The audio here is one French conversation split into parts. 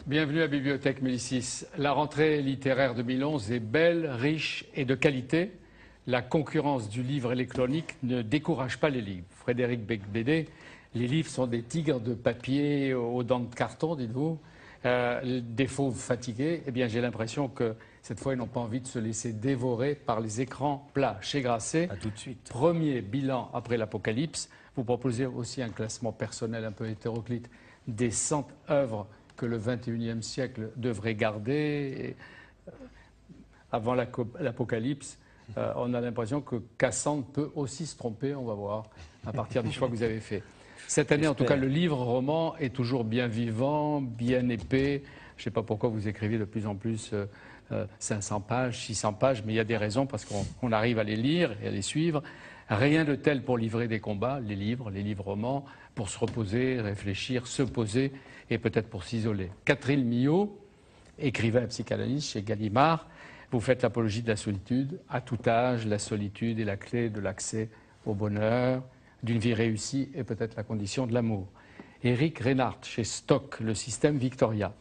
Bienvenue à la Bibliothèque Médicis. La rentrée littéraire 2011 est belle, riche et de qualité. La concurrence du livre électronique ne décourage pas les livres. Frédéric Becbédé, les livres sont des tigres de papier aux dents de carton, dites-vous, des fauves fatigués. Eh bien, j'ai l'impression que cette fois, ils n'ont pas envie de se laisser dévorer par les écrans plats. Chez Grasset, à tout de suite. Premier bilan après l'Apocalypse. Vous proposez aussi un classement personnel un peu hétéroclite des 100 œuvres que le XXIe siècle devrait garder. Avant l'Apocalypse, on a l'impression que Cassandre peut aussi se tromper, on va voir, à partir du choix que vous avez fait. Cette année, en tout cas, le livre-roman est toujours bien vivant, bien épais. Je ne sais pas pourquoi vous écrivez de plus en plus 500 pages, 600 pages, mais il y a des raisons parce qu'on arrive à les lire et à les suivre. Rien de tel pour livrer des combats, les livres-romans, pour se reposer, réfléchir, se poser et peut-être pour s'isoler. Catherine Millot, écrivain et psychanalyste chez Gallimard, vous faites l'apologie de la solitude. À tout âge, la solitude est la clé de l'accès au bonheur, d'une vie réussie et peut-être la condition de l'amour. Éric Reinhardt chez Stock, le système Victoria.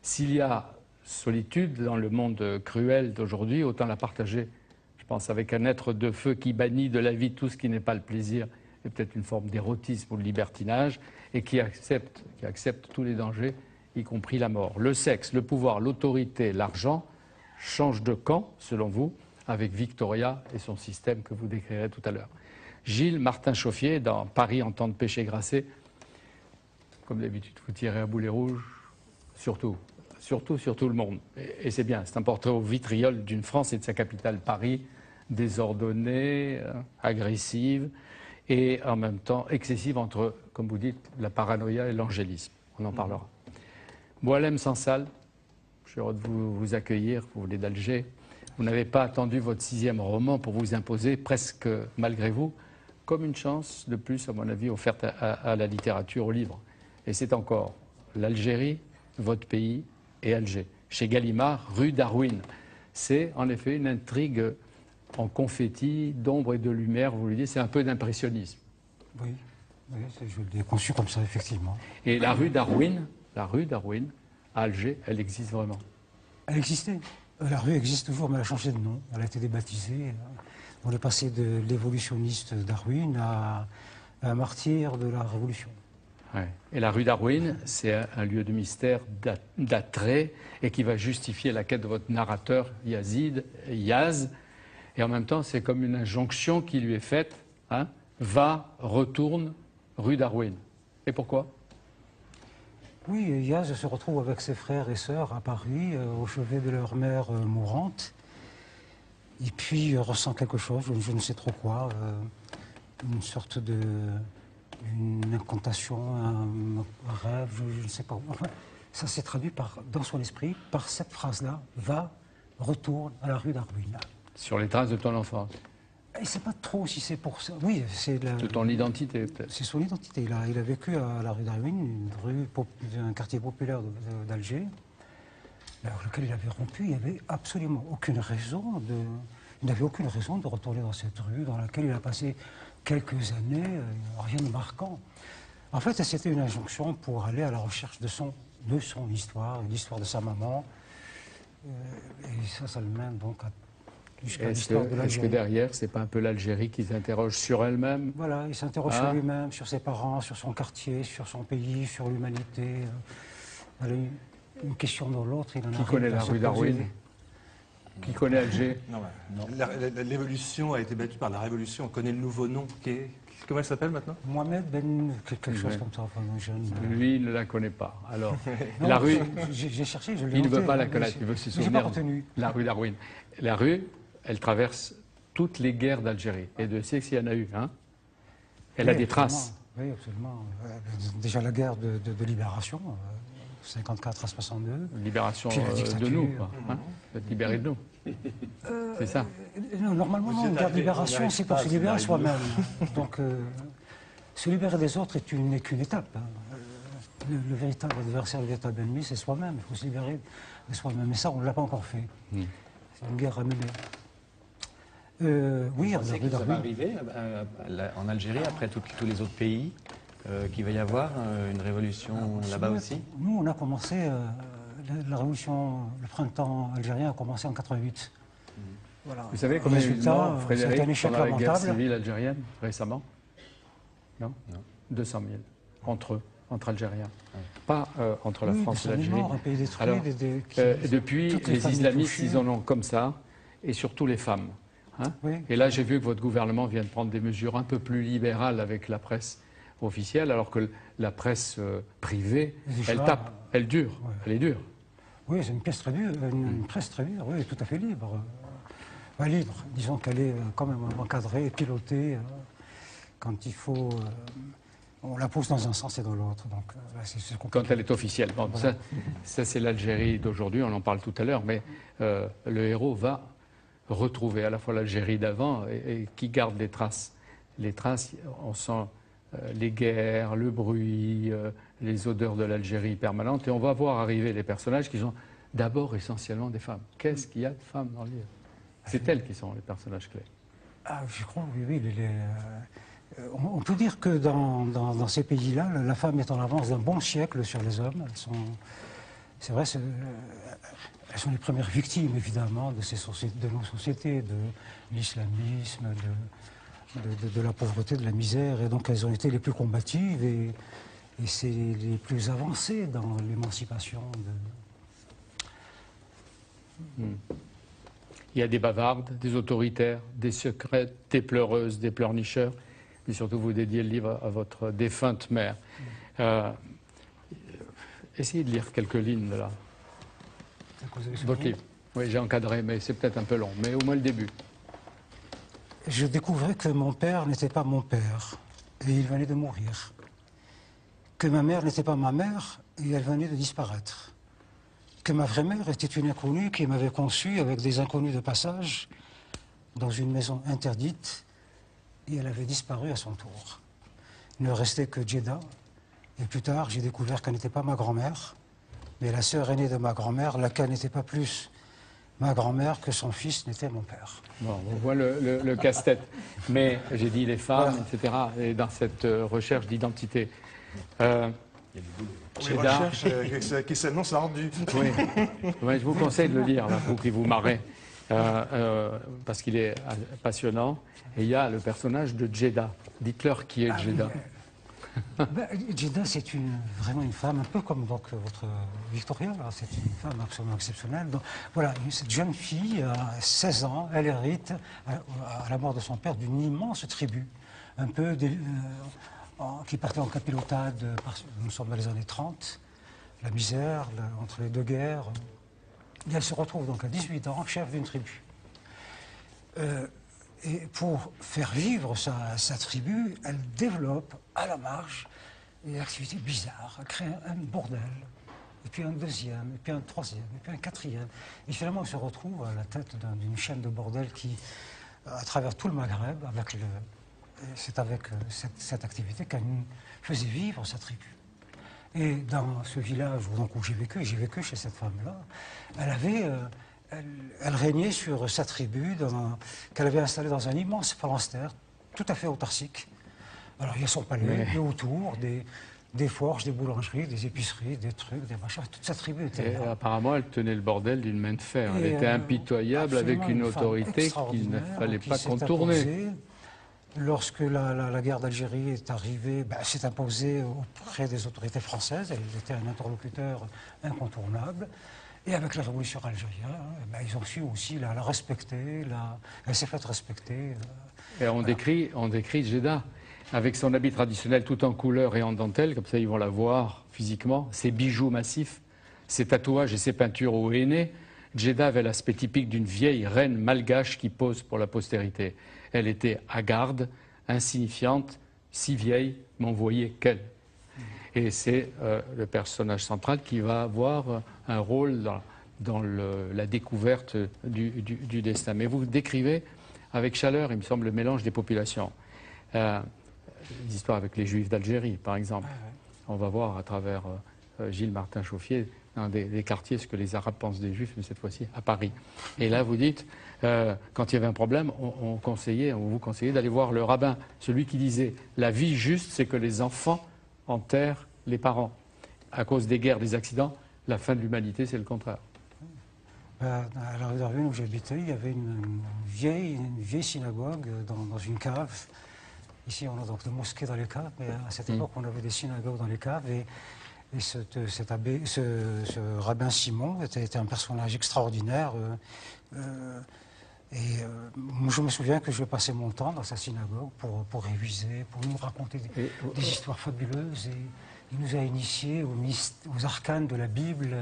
S'il y a solitude dans le monde cruel d'aujourd'hui, autant la partager. Je pense avec un être de feu qui bannit de la vie tout ce qui n'est pas le plaisir et peut-être une forme d'érotisme ou de libertinage et qui accepte tous les dangers, y compris la mort. Le sexe, le pouvoir, l'autorité, l'argent changent de camp, selon vous, avec Victoria et son système que vous décrirez tout à l'heure. Gilles Martin-Chauffier, dans Paris en temps de péché Grasset, comme d'habitude, vous tirez à boulet rouge, sur tout le monde. Et c'est bien, c'est un portrait au vitriol d'une France et de sa capitale, Paris, désordonnée, agressive et en même temps excessive entre, comme vous dites, la paranoïa et l'angélisme. On en parlera. Boualem Sansal, je suis heureux de vous accueillir, vous venez d'Alger. Vous n'avez pas attendu votre 6e roman pour vous imposer, presque malgré vous, comme une chance de plus, à mon avis, offerte à la littérature, au livre. Et c'est encore l'Algérie, votre pays et Alger. Chez Gallimard, rue Darwin. C'est en effet une intrigue en confetti, d'ombre et de lumière, vous le dites, c'est un peu d'impressionnisme. Oui, je l'ai conçu comme ça, effectivement. Et la rue Darwin, à Alger, elle existe vraiment? Elle existait. La rue existe toujours, mais elle a changé de nom. Elle a été débaptisée. On est passé de l'évolutionniste Darwin à un martyr de la Révolution. Ouais. Et la rue Darwin, c'est un lieu de mystère, d'attrait, et qui va justifier la quête de votre narrateur Yaz. Et en même temps, c'est comme une injonction qui lui est faite, hein, va, retourne, rue Darwin. Et pourquoi? Oui, Yaz se retrouve avec ses frères et sœurs à Paris, au chevet de leur mère mourante. Et puis ressent quelque chose, je ne sais trop quoi, une sorte une incantation, un rêve, je ne sais pas. Enfin, ça s'est traduit dans son esprit par cette phrase-là, va, retourne à la rue Darwin. Sur les traces de ton enfance. Il ne sait pas trop si c'est pour ça. Oui, c'est de ton identité, peut-être. C'est son identité. Il a vécu à la rue Darwin, un quartier populaire d'Alger, avec lequel il avait rompu. Il n'y avait absolument aucune raison il n'avait aucune raison de retourner dans cette rue dans laquelle il a passé quelques années, rien de marquant. En fait, c'était une injonction pour aller à la recherche de son histoire, l'histoire de sa maman. Et ça le mène donc jusqu'à l'histoire de l'Algérie. Est-ce que derrière, c'est pas un peu l'Algérie qui s'interroge sur elle-même? Voilà, il s'interroge sur lui-même, sur ses parents, sur son quartier, sur son pays, sur l'humanité. Une question dans l'autre, il en a. Qui connaît la rue Darwin? Qui connaît Alger? Non. L'évolution a été battue par la Révolution. On connaît le nouveau nom. Comment elle s'appelle maintenant? Mohamed Ben, quelque chose comme ça. Enfin, jeune. Lui, il ne la connaît pas. Alors, non, la rue. J'ai cherché, je l'ai Il ne veut noté, pas la connaître, il veut se souvenir. J'ai pas retenu. La rue Darwin. La rue, elle traverse toutes les guerres d'Algérie. Et Dieu sait s'il y en a eu. Hein. Elle a des traces. Oui, absolument. Déjà la guerre de libération. 54 à 62. Libération de nous, quoi. Hein, libérer de nous. C'est ça. Normalement, non, une guerre de libération, c'est pour se libérer soi-même. Donc, se libérer des autres n'est qu'une étape. le véritable adversaire, le véritable ennemi, c'est soi-même. Il faut se libérer de soi-même. Et ça, on ne l'a pas encore fait. C'est une guerre à mener. Oui, Vous pensez que ça va arriver en Algérie, après tous les autres pays, qu'il va y avoir une révolution là-bas aussi? Nous, on a commencé, la révolution, le printemps algérien a commencé en 88. Voilà. Vous savez combien il y a eu de morts, c'est un Frédéric, échec pendant la guerre lamentable. civile algérienne, récemment? Non, Non. 200 000, entre eux, entre Algériens. Pas entre la Oui, France et 200 000 l'Algérie. morts, un pays détruit, Alors, depuis, toutes les familles islamistes, touchées. ils en ont comme ça, et surtout les femmes. Hein. Oui. Et là, j'ai vu que votre gouvernement vient de prendre des mesures un peu plus libérales avec la presse officielle, alors que la presse privée, Déjà, elle tape, elle dure, ouais. elle est dure. Oui, c'est une pièce très dure, une presse très dure, oui, tout à fait libre. Libre, disons qu'elle est quand même encadrée, pilotée. Quand il faut, on la pousse dans un sens et dans l'autre. Donc, c'est compliqué. Quand elle est officielle. Bon, Voilà. ça c'est l'Algérie d'aujourd'hui, on en parle tout à l'heure, mais le héros va retrouver à la fois l'Algérie d'avant et qui garde les traces. Les traces, on sent les guerres, le bruit, les odeurs de l'Algérie permanentes, et on va voir arriver les personnages qui sont d'abord essentiellement des femmes. Qu'est-ce qu'il y a de femmes dans le livre? C'est elles qui sont les personnages clés. Ah, je crois, oui. On peut dire que dans ces pays-là, la femme est en avance d'un bon siècle sur les hommes. C'est vrai, elles sont les premières victimes, évidemment, de nos sociétés, de l'islamisme, de la pauvreté, de la misère. Et donc, elles ont été les plus combatives et c'est les plus avancées dans l'émancipation. Il y a des bavardes, des autoritaires, des secrètes, des pleureuses, des pleurnicheurs. Mais surtout, vous dédiez le livre à votre défunte mère. Essayez de lire quelques lignes de là. Votre livre. Oui, j'ai encadré, mais c'est peut-être un peu long. Mais au moins le début. Je découvrais que mon père n'était pas mon père et il venait de mourir. Que ma mère n'était pas ma mère et elle venait de disparaître. Que ma vraie mère était une inconnue qui m'avait conçu avec des inconnus de passage dans une maison interdite et elle avait disparu à son tour. Il ne restait que Djeddah et plus tard j'ai découvert qu'elle n'était pas ma grand-mère mais la sœur aînée de ma grand-mère, laquelle n'était pas plus ma grand-mère que son fils n'était mon père. Bon, on voit le casse-tête. Mais j'ai dit les femmes, etc. Et dans cette recherche d'identité. Oui, recherche qui s'annonce ardue. Oui. Ouais, je vous conseille de le lire, là, vous qui vous marrez, parce qu'il est passionnant. Et il y a le personnage de Djeddah. Dites-leur qui est Djeddah. Djeddah, c'est vraiment une femme, un peu comme donc, votre Victoria, c'est une femme absolument exceptionnelle. Donc, voilà, cette jeune fille, à 16 ans, elle hérite, à la mort de son père, d'une immense tribu, un peu qui partait en capilotade, nous sommes dans les années 30, la misère, entre les deux guerres. Et elle se retrouve donc à 18 ans, chef d'une tribu. Et pour faire vivre sa tribu, elle développe à la marge une activité bizarre. Elle crée un bordel, et puis un deuxième, et puis un troisième, et puis un quatrième. Et finalement, elle se retrouve à la tête d'une chaîne de bordel qui, à travers tout le Maghreb, c'est avec cette activité qu'elle faisait vivre sa tribu. Et dans ce village où j'ai vécu chez cette femme-là, elle régnait sur sa tribu qu'elle avait installée dans un immense phalanstère, tout à fait autarcique. Alors il y a son palais, et autour, des forges, des boulangeries, des épiceries, des trucs, des machins. Toute sa tribu était là. Et apparemment, elle tenait le bordel d'une main de fer. Elle Et, était impitoyable avec une autorité qu'il ne fallait pas contourner. Lorsque la guerre d'Algérie est arrivée, elle s'est imposée auprès des autorités françaises. Elle était un interlocuteur incontournable. Et avec la révolution algérienne, ils ont su aussi la respecter. Elle s'est faite respecter. Et on décrit Djeddah avec son habit traditionnel tout en couleur et en dentelle, comme ça ils vont la voir physiquement, ses bijoux massifs, ses tatouages et ses peintures au henné. Djeddah avait l'aspect typique d'une vieille reine malgache qui pose pour la postérité. Elle était hagarde, insignifiante, si vieille, m'en voyait qu'elle. Et c'est le personnage central qui va avoir un rôle dans la découverte du destin. Mais vous décrivez avec chaleur, il me semble, le mélange des populations. Les histoires avec les Juifs d'Algérie, par exemple. on va voir à travers Gilles Martin Chauffier dans des quartiers ce que les Arabes pensent des Juifs, mais cette fois-ci à Paris. Et là, vous dites, quand il y avait un problème, on vous conseillait d'aller voir le rabbin, celui qui disait la vie juste, c'est que les enfants enterrent les parents. À cause des guerres, des accidents, la fin de l'humanité, c'est le contraire. À la rue d'Arvin où j'habitais, il y avait une vieille synagogue dans une cave. Ici, on a donc des mosquées dans les caves, mais à cette époque, on avait des synagogues dans les caves. Et ce rabbin Simon était un personnage extraordinaire. Je me souviens que je passais mon temps dans sa synagogue pour réviser, pour nous raconter des histoires fabuleuses. Et il nous a initiés aux arcanes de la Bible.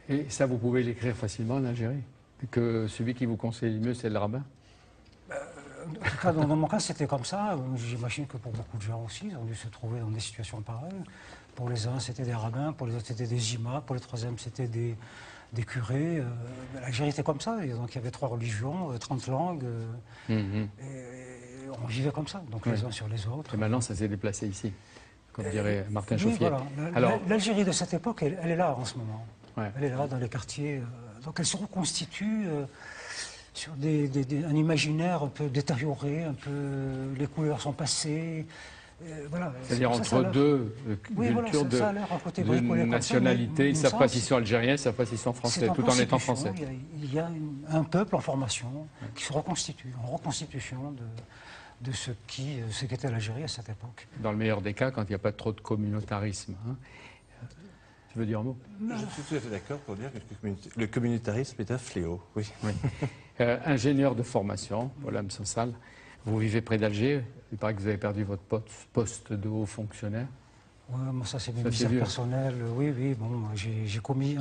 Et ça, vous pouvez l'écrire facilement en Algérie? Que celui qui vous conseille le mieux, c'est le rabbin? En tout cas, dans mon cas, c'était comme ça. J'imagine que pour beaucoup de gens aussi, ils ont dû se trouver dans des situations pareilles. Pour les uns, c'était des rabbins, pour les autres, c'était des imams, pour les troisièmes, c'était des curés. L'Algérie était comme ça. Et donc, il y avait 3 religions, 30 langues. Et on vivait comme ça, donc les uns sur les autres. Et maintenant, ça s'est déplacé ici, comme dirait Martin Chauffier. Voilà. L'Algérie de cette époque, elle est là en ce moment. Ouais. Elle est là dans les quartiers. Donc elle se reconstitue sur un imaginaire un peu détérioré, un peu les couleurs sont passées. Voilà. C'est-à-dire entre deux cultures de nationalité, ils ne savent pas s'ils sont algériens, ils ne savent pas s'ils sont français, tout en étant français. Il y a un peuple en formation qui se reconstitue, en reconstitution de ce qu'était l'Algérie à cette époque. Dans le meilleur des cas, quand il n'y a pas trop de communautarisme. Hein. Tu veux dire un mot? Je suis tout à fait d'accord pour dire que le communautarisme est un fléau. Oui. Ingénieur de formation, voilà, M. Sall, vous vivez près d'Alger. Il paraît que vous avez perdu votre poste de haut fonctionnaire. Oui, ça c'est mes misères personnelles. Oui, bon,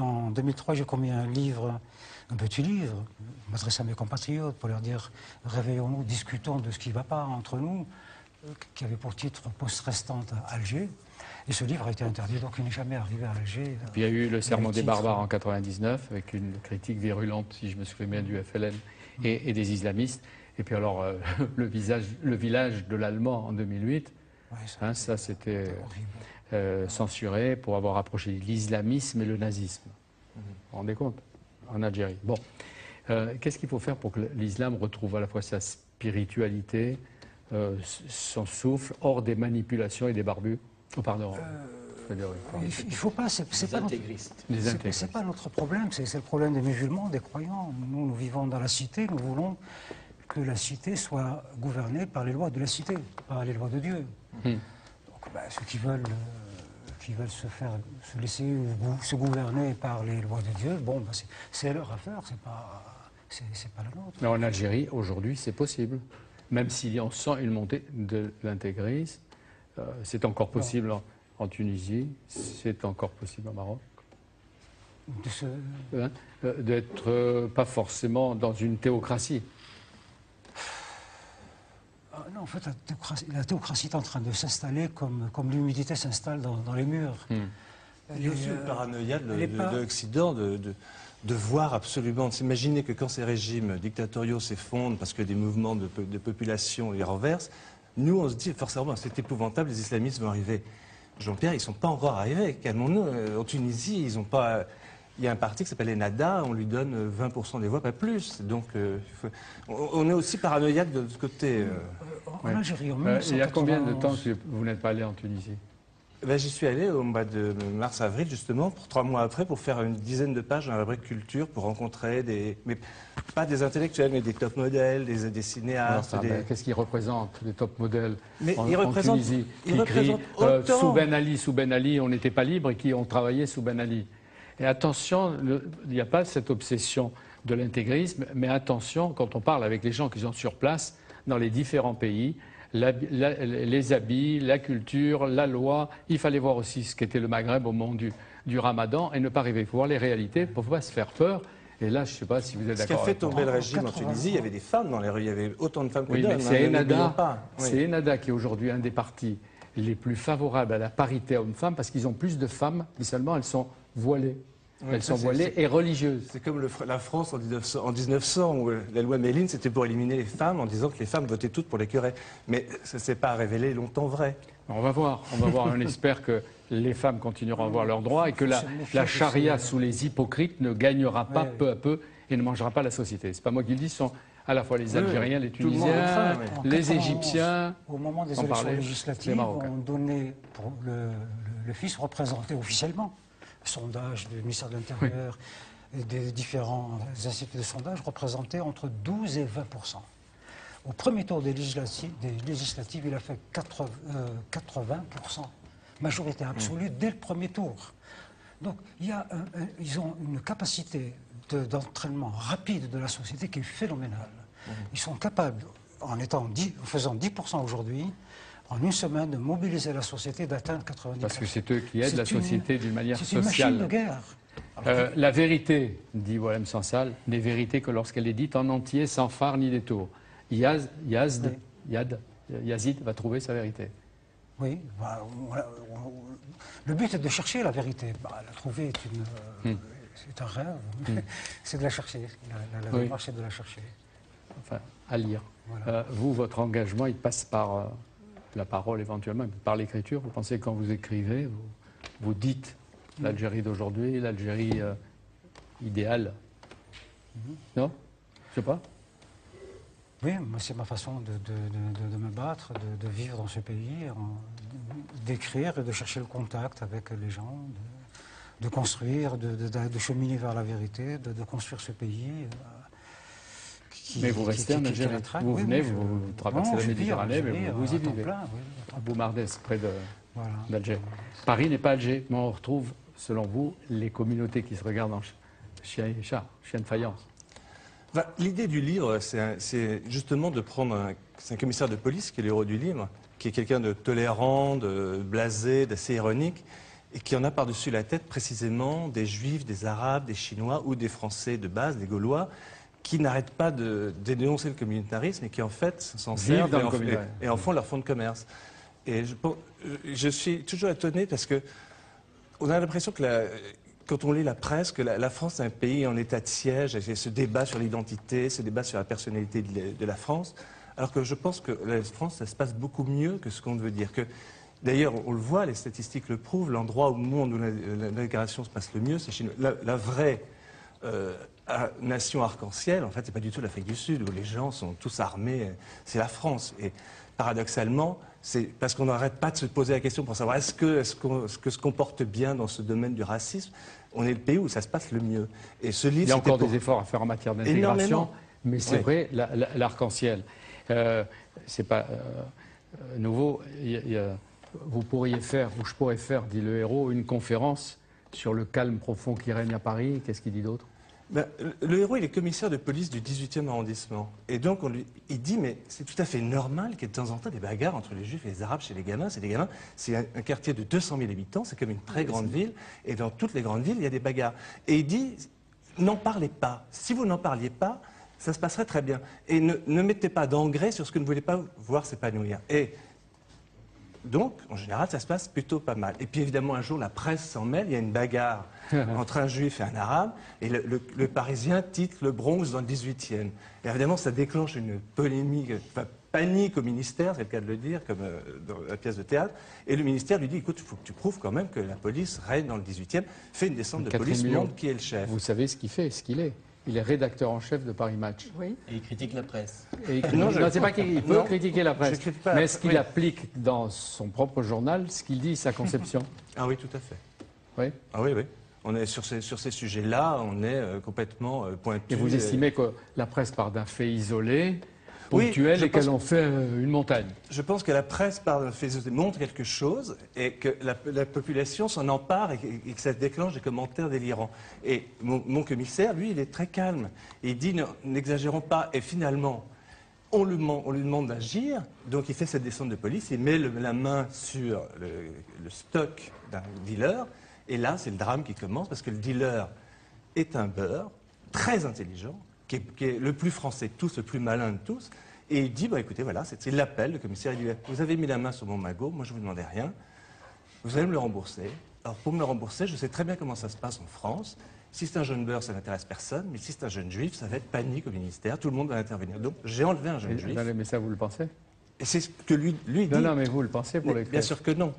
en 2003, j'ai commis un petit livre, m'adressé à mes compatriotes pour leur dire réveillons-nous, discutons de ce qui ne va pas entre nous, qui avait pour titre Poste restante à Alger. Et ce livre a été interdit, donc il n'est jamais arrivé à Alger. Puis il y a eu le Sermon des barbares en 99, avec une critique virulente, si je me souviens bien, du FLN et des islamistes. Et puis alors, le village de l'Allemand en 2008, ouais, ça c'était censuré pour avoir approché l'islamisme et le nazisme. Vous vous rendez compte? En Algérie. Bon, qu'est-ce qu'il faut faire pour que l'islam retrouve à la fois sa spiritualité, son souffle, hors des manipulations et des barbus? Oh, pardon. Il ne faut pas, c'est pas notre problème, c'est le problème des musulmans, des croyants. Nous vivons dans la cité, nous voulons que la cité soit gouvernée par les lois de la cité, par les lois de Dieu. Donc, ceux qui veulent se laisser se gouverner par les lois de Dieu, bon, c'est leur affaire, c'est pas la nôtre. Mais en Algérie, aujourd'hui, c'est possible. Même s'il on sent une montée de l'intégrisme, c'est encore possible en Tunisie, c'est encore possible au Maroc. D'être pas forcément dans une théocratie. Non, en fait, la théocratie est en train de s'installer comme l'humidité s'installe dans les murs. Il y a aussi une paranoïa de l'Occident de voir absolument, de s'imaginer que quand ces régimes dictatoriaux s'effondrent parce que des mouvements de population les renversent, nous on se dit forcément c'est épouvantable, les islamistes vont arriver. Jean-Pierre, ils ne sont pas encore arrivés, calmons-nous. En Tunisie, ils n'ont pas... Il y a un parti qui s'appelle Ennahda, on lui donne 20% des voix, pas plus. Donc, on est aussi paranoïaque de ce côté. En Algérie, il y a combien de temps que vous n'êtes pas allé en Tunisie? J'y suis allé au mois de mars-avril, justement, 3 mois après, pour faire une dizaine de pages dans la vraie culture, pour rencontrer mais pas des intellectuels, mais des top modèles, des cinéastes. Qu'est-ce qu'ils représentent, les top modèles en Tunisie? Qui crient sous Ben Ali, on n'était pas libre, et qui ont travaillé sous Ben Ali. Et attention, il n'y a pas cette obsession de l'intégrisme, mais attention, quand on parle avec les gens qui sont sur place, dans les différents pays, les habits, la culture, la loi, il fallait voir aussi ce qu'était le Maghreb au moment du Ramadan et ne pas rêver. Il faut voir les réalités pour ne pas se faire peur. Et là, je ne sais pas si vous êtes d'accord. Ce qui a fait tomber le régime en Tunisie, il y avait des femmes dans les rues, il y avait autant de femmes que d'hommes. Oui, mais c'est Ennahda qui est aujourd'hui un des partis les plus favorables à la parité homme-femme parce qu'ils ont plus de femmes, mais seulement elles sont voilées. Oui, elles sont voilées et religieuses. C'est comme la France en 1900 où la loi Méline, c'était pour éliminer les femmes en disant que les femmes votaient toutes pour les curés. Mais ça ne s'est pas révélé longtemps vrai. On va voir, on espère que les femmes continueront à avoir leurs droits et que la charia sous les hypocrites ne gagnera pas peu à peu et ne mangera pas la société. C'est pas moi qui le dis, ce sont à la fois les Algériens, les Tunisiens, les Égyptiens. Au moment des élections législatives, on donnait pour le fils représenté officiellement. Sondage du ministère de l'Intérieur et des différents instituts de sondage représentaient entre 12 et 20%. Au premier tour des législatives, il a fait 80%. Majorité absolue dès le premier tour. Donc ils ont une capacité d'entraînement rapide de la société qui est phénoménale. Ils sont capables, en faisant 10% aujourd'hui, en une semaine, de mobiliser la société, d'atteindre 90%. Parce que c'est eux qui aident la société d'une manière sociale. C'est une machine de guerre. La vérité, dit Boualem Sansal, n'est vérité que lorsqu'elle est dite en entier, sans phare ni détour. Yazid va trouver sa vérité. Oui, le but est de chercher la vérité. La trouver c'est un rêve, c'est de la chercher. La démarche est de la chercher. Enfin, à lire. Voilà. Vous, votre engagement, il passe par la parole éventuellement, par l'écriture. Vous pensez que quand vous écrivez, vous dites l'Algérie d'aujourd'hui, l'Algérie idéale. Non? Je sais pas. Oui, c'est ma façon de me battre, de vivre dans ce pays, d'écrire et de chercher le contact avec les gens, de construire, de cheminer vers la vérité, de construire ce pays. Mais vous restez en Algérie. Vous venez, vous traversez la Méditerranée, mais vous y vivez. À Boumardès, près d'Alger. Paris n'est pas Alger, mais on retrouve, selon vous, les communautés qui se regardent en chien et chat, chien de faïence. L'idée du livre, c'est justement de prendre c'est un commissaire de police qui est le héros du livre, qui est quelqu'un de tolérant, de blasé, d'assez ironique, et qui en a par-dessus la tête précisément des Juifs, des Arabes, des Chinois ou des Français de base, des Gaulois, qui n'arrêtent pas de dénoncer le communautarisme et qui en fait s'en servent et en font leur fonds de commerce. Et je suis toujours étonné parce que on a l'impression que quand on lit la presse, que la France est un pays en état de siège, et ce débat sur l'identité, ce débat sur la personnalité de la France, alors que je pense que la France, ça se passe beaucoup mieux que ce qu'on veut dire. D'ailleurs, on le voit, les statistiques le prouvent, l'endroit au monde où l'intégration se passe le mieux, c'est chez nous. La vraie nation arc-en-ciel, en fait, c'est pas du tout l'Afrique du Sud, où les gens sont tous armés, c'est la France. Et paradoxalement, c'est parce qu'on n'arrête pas de se poser la question pour savoir est-ce que se comporte bien dans ce domaine du racisme. On est le pays où ça se passe le mieux. Et ce livre, il y a encore des efforts à faire en matière d'intégration, mais c'est vrai, l'arc-en-ciel. C'est pas nouveau. Vous pourriez faire, ou je pourrais faire, dit le héros, une conférence sur le calme profond qui règne à Paris. Qu'est-ce qu'il dit d'autre? Le héros, il est commissaire de police du 18e arrondissement. Et donc, il dit, mais c'est tout à fait normal qu'il y ait de temps en temps des bagarres entre les Juifs et les Arabes chez les gamins. C'est un quartier de 200 000 habitants, c'est comme une très grande ville. Et dans toutes les grandes villes, il y a des bagarres. Et il dit, n'en parlez pas. Si vous n'en parliez pas, ça se passerait très bien. Et ne mettez pas d'engrais sur ce que vous ne voulez pas voir s'épanouir. Et donc, en général, ça se passe plutôt pas mal. Et puis, évidemment, un jour, la presse s'en mêle. Il y a une bagarre entre un juif et un arabe. Et le Parisien titre le Bronx dans le 18e. Et évidemment, ça déclenche une polémique, panique au ministère, c'est le cas de le dire, comme dans la pièce de théâtre. Et le ministère lui dit, écoute, il faut que tu prouves quand même que la police règne dans le 18e. Fais une descente de police, montre qui est le chef. Vous savez ce qu'il fait, ce qu'il est. Il est rédacteur en chef de Paris Match. Oui. Et il critique la presse. Non, c'est pas qu'il peut critiquer la presse, mais est-ce qu'il applique dans son propre journal ce qu'il dit, sa conception? Ah oui, tout à fait. Oui. Ah oui, oui. On est sur ces sujets-là, on est complètement pointu. Et vous estimez que la presse part d'un fait isolé, ponctuel, et qu'elle en fait une montagne? Je pense que la presse part d'un fait isolé, montre quelque chose, et que la population s'en empare et que ça déclenche des commentaires délirants. Et mon commissaire, lui, il est très calme. Il dit, n'exagérons pas. Et finalement, on lui demande d'agir, donc il fait cette descente de police, il met la main sur le stock d'un dealer. Et là, c'est le drame qui commence, parce que le dealer est un beurre, très intelligent, qui est le plus français de tous, le plus malin de tous. Et il dit, écoutez, voilà, il l'appelle, le commissaire, il dit, vous avez mis la main sur mon magot, moi je ne vous demandais rien, vous allez me le rembourser. Alors, pour me le rembourser, je sais très bien comment ça se passe en France. Si c'est un jeune beurre, ça n'intéresse personne, mais si c'est un jeune juif, ça va être panique au ministère, tout le monde va intervenir. Donc, j'ai enlevé un jeune juif. Mais ça, vous le pensez? Et c'est ce que lui dit. Non, mais vous le pensez pour les Bien sûr que non.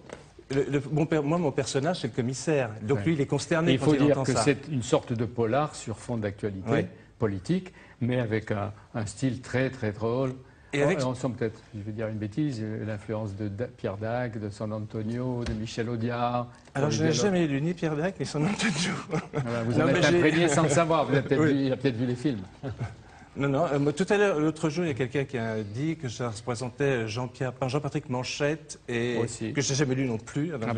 Mon personnage, c'est le commissaire. Donc, lui, il est consterné il faut quand il dire entend que ça. c'est une sorte de polar sur fond d'actualité politique, mais avec un style très, très drôle. Et on sent peut-être, je vais dire une bêtise, l'influence de Pierre Dac, de San Antonio, de Michel Audiard. Alors, je n'ai jamais lu ni Pierre Dac ni San Antonio. Voilà, vous en êtes imprégné sans le savoir. Vous avez il a peut-être vu les films. Non. Tout à l'heure, l'autre jour, il y a quelqu'un qui a dit que ça représentait Jean-Patrick Manchette et que je n'ai jamais lu non plus. Alors,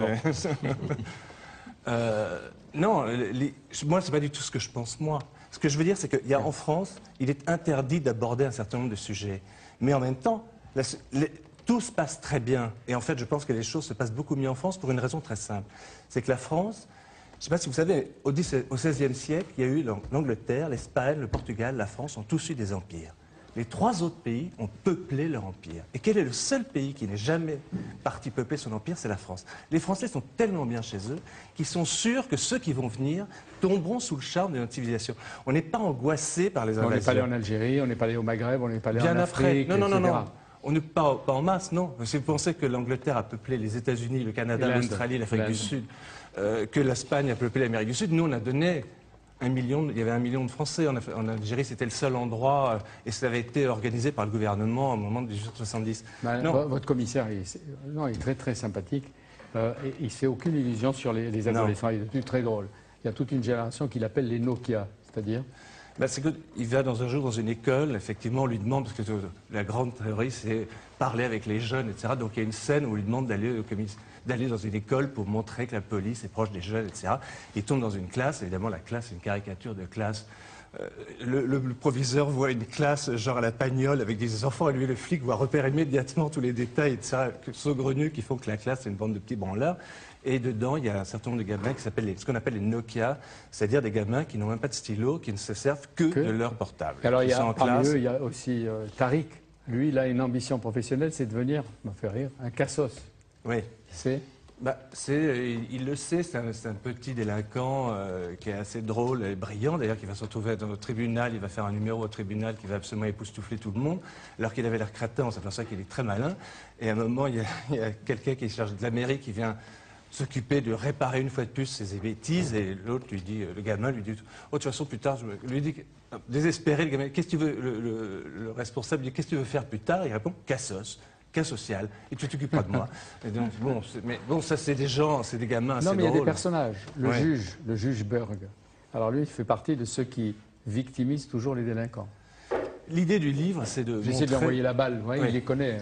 non, moi, c'est pas du tout ce que je pense, moi. Ce que je veux dire, c'est qu'il y a en France, il est interdit d'aborder un certain nombre de sujets. Mais en même temps, tout se passe très bien. Et en fait, je pense que les choses se passent beaucoup mieux en France pour une raison très simple. C'est que la France, je ne sais pas si vous savez, au XVIe siècle, il y a eu l'Angleterre, l'Espagne, le Portugal, la France ont tous eu des empires. Les 3 autres pays ont peuplé leur empire. Et quel est le seul pays qui n'est jamais parti peupler son empire? C'est la France. Les Français sont tellement bien chez eux qu'ils sont sûrs que ceux qui vont venir tomberont sous le charme de notre civilisation. On n'est pas angoissé par les invasions. On n'est pas allé en Algérie, on n'est pas allé au Maghreb, on n'est pas allé en Afrique, Non. etc. On n'est pas en masse, non. Si vous pensez que l'Angleterre a peuplé les États-Unis, le Canada, l'Australie, l'Afrique du Sud, que l'Espagne a peuplé l'Amérique du Sud, nous on a donné 1 million, il y avait 1 million de Français en Algérie, c'était le seul endroit, et ça avait été organisé par le gouvernement au moment de 1870. Votre commissaire, il est très très sympathique. Il ne fait aucune illusion sur les adolescents. Il est très drôle. Il y a toute une génération qu'il appelle les Nokia, c'est-à-dire c'est qu'il va un jour dans une école, effectivement, on lui demande, parce que la grande théorie, c'est parler avec les jeunes, etc. Donc il y a une scène où on lui demande d'aller dans une école pour montrer que la police est proche des jeunes, etc. Il tombe dans une classe, évidemment la classe est une caricature de classe. Le proviseur voit une classe genre à la Pagnole avec des enfants, et lui le flic voit repérer immédiatement tous les détails, etc. Saugrenus qui font que la classe est une bande de petits branleurs. Et dedans, il y a un certain nombre de gamins qui s'appellent ce qu'on appelle les Nokia, c'est-à-dire des gamins qui n'ont même pas de stylo, qui ne se servent que de leur portable. Alors parmi eux, il y a aussi Tariq. Lui, il a une ambition professionnelle, c'est de devenir, ça me fait rire, un cassos. Oui. C'est il le sait, c'est un petit délinquant qui est assez drôle et brillant, d'ailleurs, qui va se retrouver dans le tribunal, il va faire un numéro au tribunal qui va absolument époustoufler tout le monde, alors qu'il avait l'air crétin, on s'aperçoit qu'il est très malin. Et à un moment, il y a quelqu'un qui est chargé de la mairie qui vient s'occuper de réparer une fois de plus ses bêtises, et l'autre lui dit, le gamin lui dit, oh, de toute façon, plus tard, lui dit, désespéré, le gamin, qu'est-ce que tu veux, le responsable dit, qu'est-ce que tu veux faire plus tard? Il répond, cassos. Cas social, et tu t'occuperas de moi. Et donc, ça c'est des gens, c'est des gamins assez drôles. Non, mais il y a des personnages. Le juge Berg. Alors lui, il fait partie de ceux qui victimisent toujours les délinquants. L'idée du livre, c'est de J'essaie de lui envoyer la balle, il les connaît.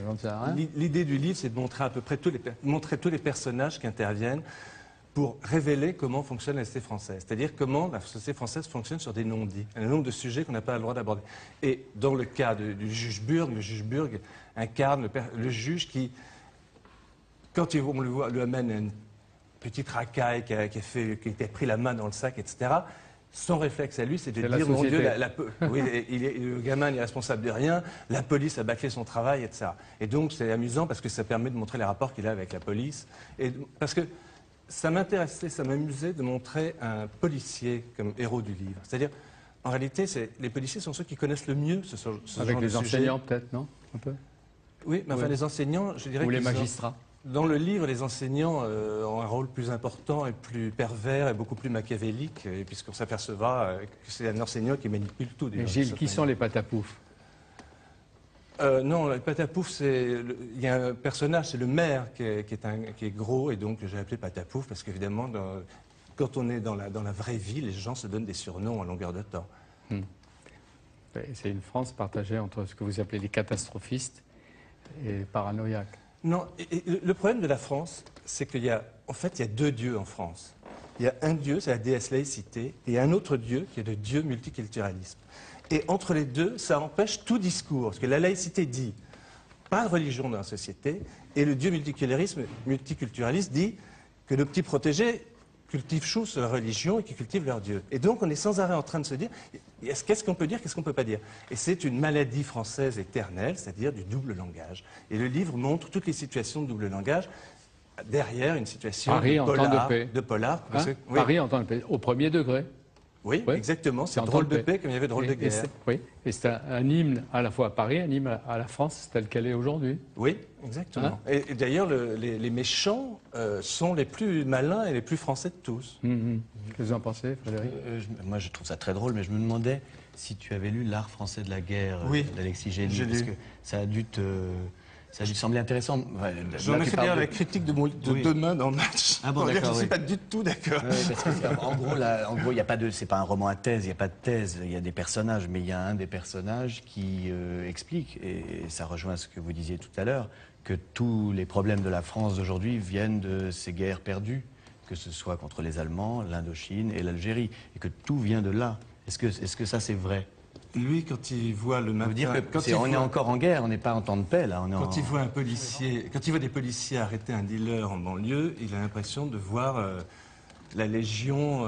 L'idée du livre, c'est de montrer à peu près montrer tous les personnages qui interviennent pour révéler comment fonctionne la société française. C'est-à-dire comment la société française fonctionne sur des non-dits, un nombre de sujets qu'on n'a pas le droit d'aborder. Et dans le cas du juge Burg, le juge Burg incarne le juge qui, quand on le voit, lui amène une petite racaille qui a pris la main dans le sac, etc., son réflexe à lui, c'est de dire, mon Dieu, le gamin n'est responsable de rien, la police a bâclé son travail, etc. Et donc c'est amusant parce que ça permet de montrer les rapports qu'il a avec la police. Et parce que ça m'intéressait, ça m'amusait de montrer un policier comme héros du livre. C'est-à-dire, en réalité, les policiers sont ceux qui connaissent le mieux ce genre de sujet. Avec les enseignants, peut-être, non? Un peu. Oui, mais enfin, les enseignants, je dirais. Ou les magistrats. Dans le livre, les enseignants ont un rôle plus important et plus pervers et beaucoup plus machiavélique, puisqu'on s'apercevra que c'est un enseignant qui manipule tout. Mais Gilles, qui sont les patapoufs? Non, le patapouf, il y a un personnage, c'est le maire qui est gros, et donc j'ai appelé patapouf parce qu'évidemment, quand on est dans la vraie vie, les gens se donnent des surnoms à longueur de temps. C'est une France partagée entre ce que vous appelez les catastrophistes et les paranoïaques. Non, le problème de la France, c'est qu'il y a 2 dieux en France. Il y a un dieu, c'est la déesse laïcité, et un autre dieu qui est le dieu multiculturalisme. Et entre les deux, ça empêche tout discours. Parce que la laïcité dit pas de religion dans la société, et le dieu multiculturaliste dit que nos petits protégés cultivent chou sur la religion et qui cultivent leur dieu. Et donc on est sans arrêt en train de se dire qu'est-ce qu'on peut dire, qu'est-ce qu'on ne peut pas dire. Et c'est une maladie française éternelle, c'est-à-dire du double langage. Et le livre montre toutes les situations de double langage. derrière une situation Paris en temps de paix. de polar. Hein, Paris en temps de paix, au premier degré. Oui, exactement. C'est drôle de paix comme il y avait drôle de guerre. Oui, et c'est un hymne à la fois à Paris, un hymne à la France telle qu'elle est aujourd'hui. Oui, exactement. Hein, et d'ailleurs, les méchants sont les plus malins et les plus français de tous. Qu'est-ce que vous en pensez, Frédéric? Moi, je trouve ça très drôle, mais je me demandais si tu avais lu L'Art français de la guerre d'Alexis Génie, parce que ça a dû te sembler intéressant. J'en ai fait d'ailleurs la critique de demain dans Match. Ah bon, d'accord. Je ne suis pas du tout d'accord. En gros, il y a pas de, c'est pas un roman à thèse, il n'y a pas de thèse, il y a des personnages, mais il y a un des personnages qui explique, et ça rejoint ce que vous disiez tout à l'heure, que tous les problèmes de la France d'aujourd'hui viennent de ces guerres perdues, que ce soit contre les Allemands, l'Indochine et l'Algérie, et que tout vient de là. Est-ce que ça c'est vrai? Lui, quand il voit le matin... Dire que on est encore en guerre, on n'est pas en temps de paix, là. Quand il voit des policiers arrêter un dealer en banlieue, il a l'impression de voir la Légion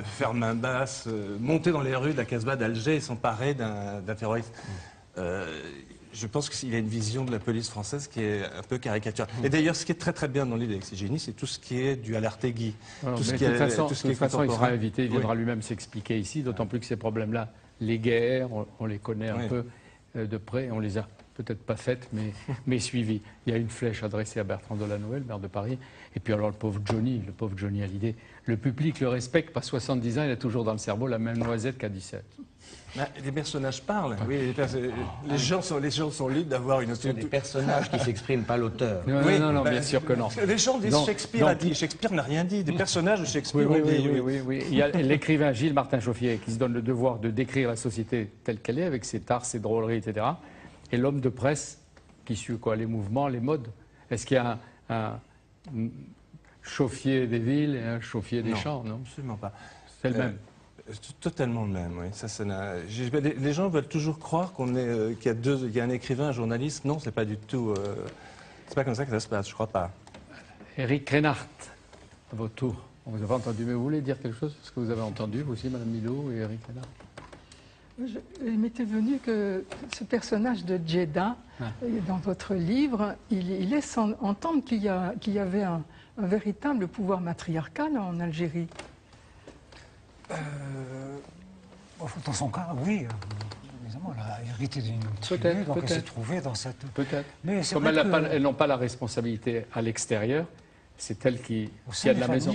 faire main basse, monter dans les rues de la Casbah d'Alger et s'emparer d'un terroriste. Je pense qu'il a une vision de la police française qui est un peu caricaturale. Et d'ailleurs, ce qui est très très bien dans l'île d'Alexis Génie, c'est tout ce qui est du Alartegui. De toute façon, il sera invité, il viendra lui-même s'expliquer ici, d'autant plus que ces problèmes-là, les guerres, on les connaît un peu de près, on les a peut-être pas faites, mais suivies. Il y a une flèche adressée à Bertrand Delanoë, le maire de Paris, et puis alors le pauvre Johnny Hallyday. Le public le respecte, pas 70 ans, il a toujours dans le cerveau la même noisette qu'à 17. Les personnages parlent. Oui, les gens sont libres d'avoir une... Ce sont des personnages qui s'expriment, pas l'auteur. Non, bien sûr que non. Les gens disent Shakespeare a dit. Shakespeare n'a rien dit. Des personnages de Shakespeare ont dit. Oui. Il y a l'écrivain Gilles Martin Chauffier qui se donne le devoir de décrire la société telle qu'elle est, avec ses tares, ses drôleries, etc. Et l'homme de presse qui suit les mouvements, les modes. Est-ce qu'il y a un Chauffier des villes et un Chauffier des champs? Non, absolument pas. C'est le même. Totalement le même, oui. Les gens veulent toujours croire qu'il y a un écrivain, un journaliste. Non, c'est pas du tout. C'est pas comme ça que ça se passe, je crois pas. Éric Reinhardt, à votre tour. On vous a pas entendu, mais vous voulez dire quelque chose? Est-ce que vous avez entendu, vous aussi, Madame Milot et Éric Reinhardt? Il m'était venu que ce personnage de Djeddah, dans votre livre, il laisse entendre qu'il y avait un véritable pouvoir matriarcal en Algérie. Dans son cas, oui. Évidemment, elle a hérité d'une tribu, donc elle s'est trouvée dans cette... Peut-être. Mais comme elles n'ont pas la responsabilité à l'extérieur, c'est elle qui a de la maison.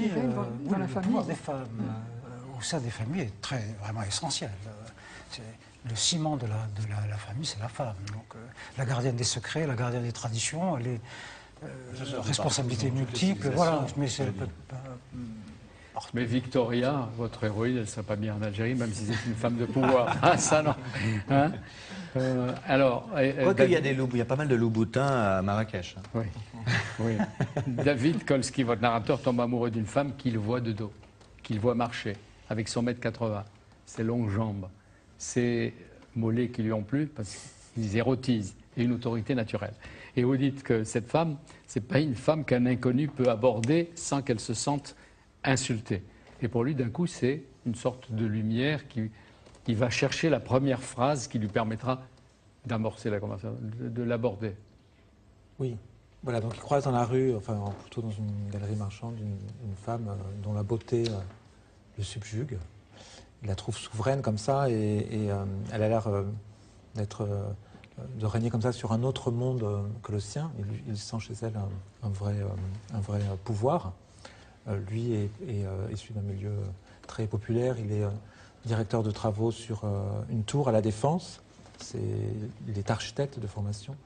Dans la famille, des femmes, au sein des familles est vraiment essentiel. Le ciment de la famille, c'est la femme. Donc, la gardienne des secrets, la gardienne des traditions, elle est responsabilités multiples. Voilà, mais Victoria, votre héroïne, elle ne serait pas bien en Algérie, même si c'est une femme de pouvoir. Ah, ça non. Hein, alors, il y a il y a pas mal de loups-boutins à Marrakech. Oui. David Kolski, votre narrateur, tombe amoureux d'une femme qu'il voit de dos, qu'il voit marcher, avec son 1,80 m, ses longues jambes, ses mollets qui lui ont plu, parce qu'ils érotisent, et une autorité naturelle. Et vous dites que cette femme, ce n'est pas une femme qu'un inconnu peut aborder sans qu'elle se sente insultée. Et pour lui, d'un coup, c'est une sorte de lumière qui va chercher la première phrase qui lui permettra d'amorcer la conversation, de l'aborder. Oui. Voilà, donc il croise dans la rue, enfin plutôt dans une galerie marchande, une femme dont la beauté le subjugue. Il la trouve souveraine comme ça et elle a l'air de régner comme ça sur un autre monde que le sien. Il sent chez elle un vrai pouvoir. Lui est issu d'un milieu très populaire. Il est directeur de travaux sur une tour à La Défense. Il est architecte de formation.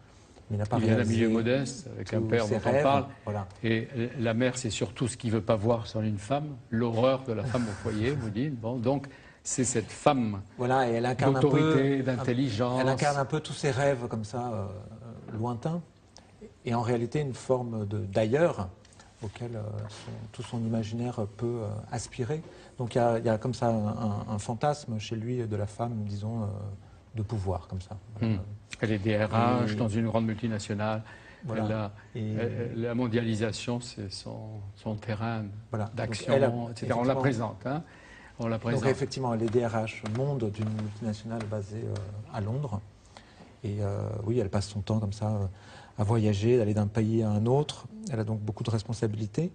Mais il vient d'un milieu modeste, avec un père dont on parle. Voilà. Et la mère, c'est surtout ce qu'il ne veut pas voir sur une femme, l'horreur de la femme au foyer, vous dites. Bon, donc, c'est cette femme d'autorité, d'intelligence. Elle incarne un peu tous ses rêves comme ça, lointains. Et en réalité, une forme d'ailleurs auquel tout son imaginaire peut aspirer. Donc il y a comme ça un fantasme chez lui de la femme, disons, de pouvoir, comme ça. Elle est DRH dans une grande multinationale. Voilà. La mondialisation, c'est son terrain d'action, etc. On la présente. Hein, donc effectivement, elle est DRH monde d'une multinationale basée à Londres. Et oui, elle passe son temps comme ça à voyager, d'aller d'un pays à un autre. Elle a donc beaucoup de responsabilités.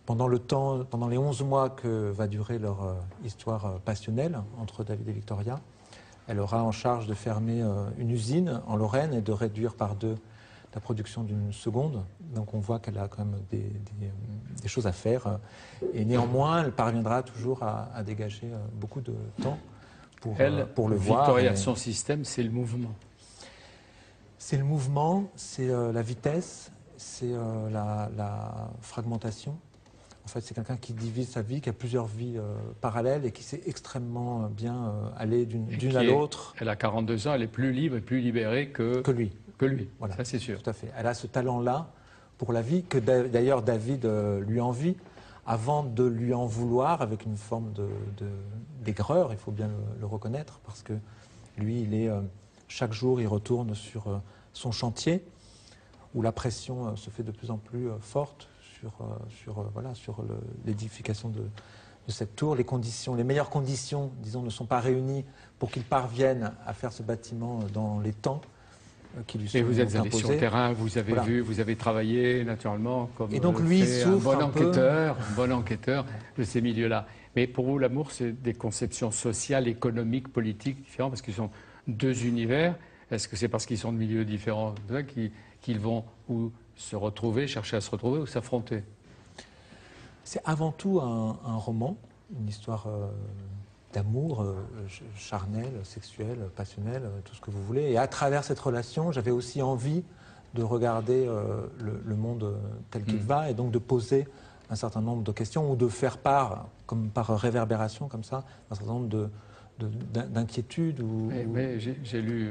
Pendant les 11 mois que va durer leur histoire passionnelle entre David et Victoria, elle aura en charge de fermer une usine en Lorraine et de réduire par 2 la production d'une seconde. Donc on voit qu'elle a quand même des choses à faire. Et néanmoins, elle parviendra toujours à dégager beaucoup de temps pour le voir. Victoria, son système, c'est le mouvement. C'est le mouvement, c'est la vitesse, c'est la fragmentation. En fait, c'est quelqu'un qui divise sa vie, qui a plusieurs vies parallèles et qui sait extrêmement bien aller d'une à l'autre. Elle a 42 ans, elle est plus libre et plus libérée que lui. Que lui, voilà, ça c'est sûr. Tout à fait. Elle a ce talent-là pour la vie que d'ailleurs David lui envie avant de lui en vouloir avec une forme d'aigreur, il faut bien le reconnaître, parce que lui, chaque jour, il retourne sur son chantier où la pression se fait de plus en plus forte sur l'édification de cette tour. Les meilleures conditions, disons, ne sont pas réunies pour qu'il parvienne à faire ce bâtiment dans les temps qui lui sont imposés. Et vous êtes allé sur le terrain, vous avez vu, vous avez travaillé naturellement comme et donc lui souffre un bon enquêteur de ces milieux-là. Mais pour vous, l'amour, c'est des conceptions sociales, économiques, politiques différentes, parce qu'ils sont 2 univers. Est-ce que c'est parce qu'ils sont de milieux différents qu'ils vont ou se retrouver, chercher à se retrouver ou s'affronter? C'est avant tout un roman, une histoire d'amour charnel, sexuel, passionnel, tout ce que vous voulez. Et à travers cette relation, j'avais aussi envie de regarder le monde tel qu'il va et donc de poser un certain nombre de questions ou de faire part, comme par réverbération, comme ça, un certain nombre d'inquiétudes. Mais j'ai lu,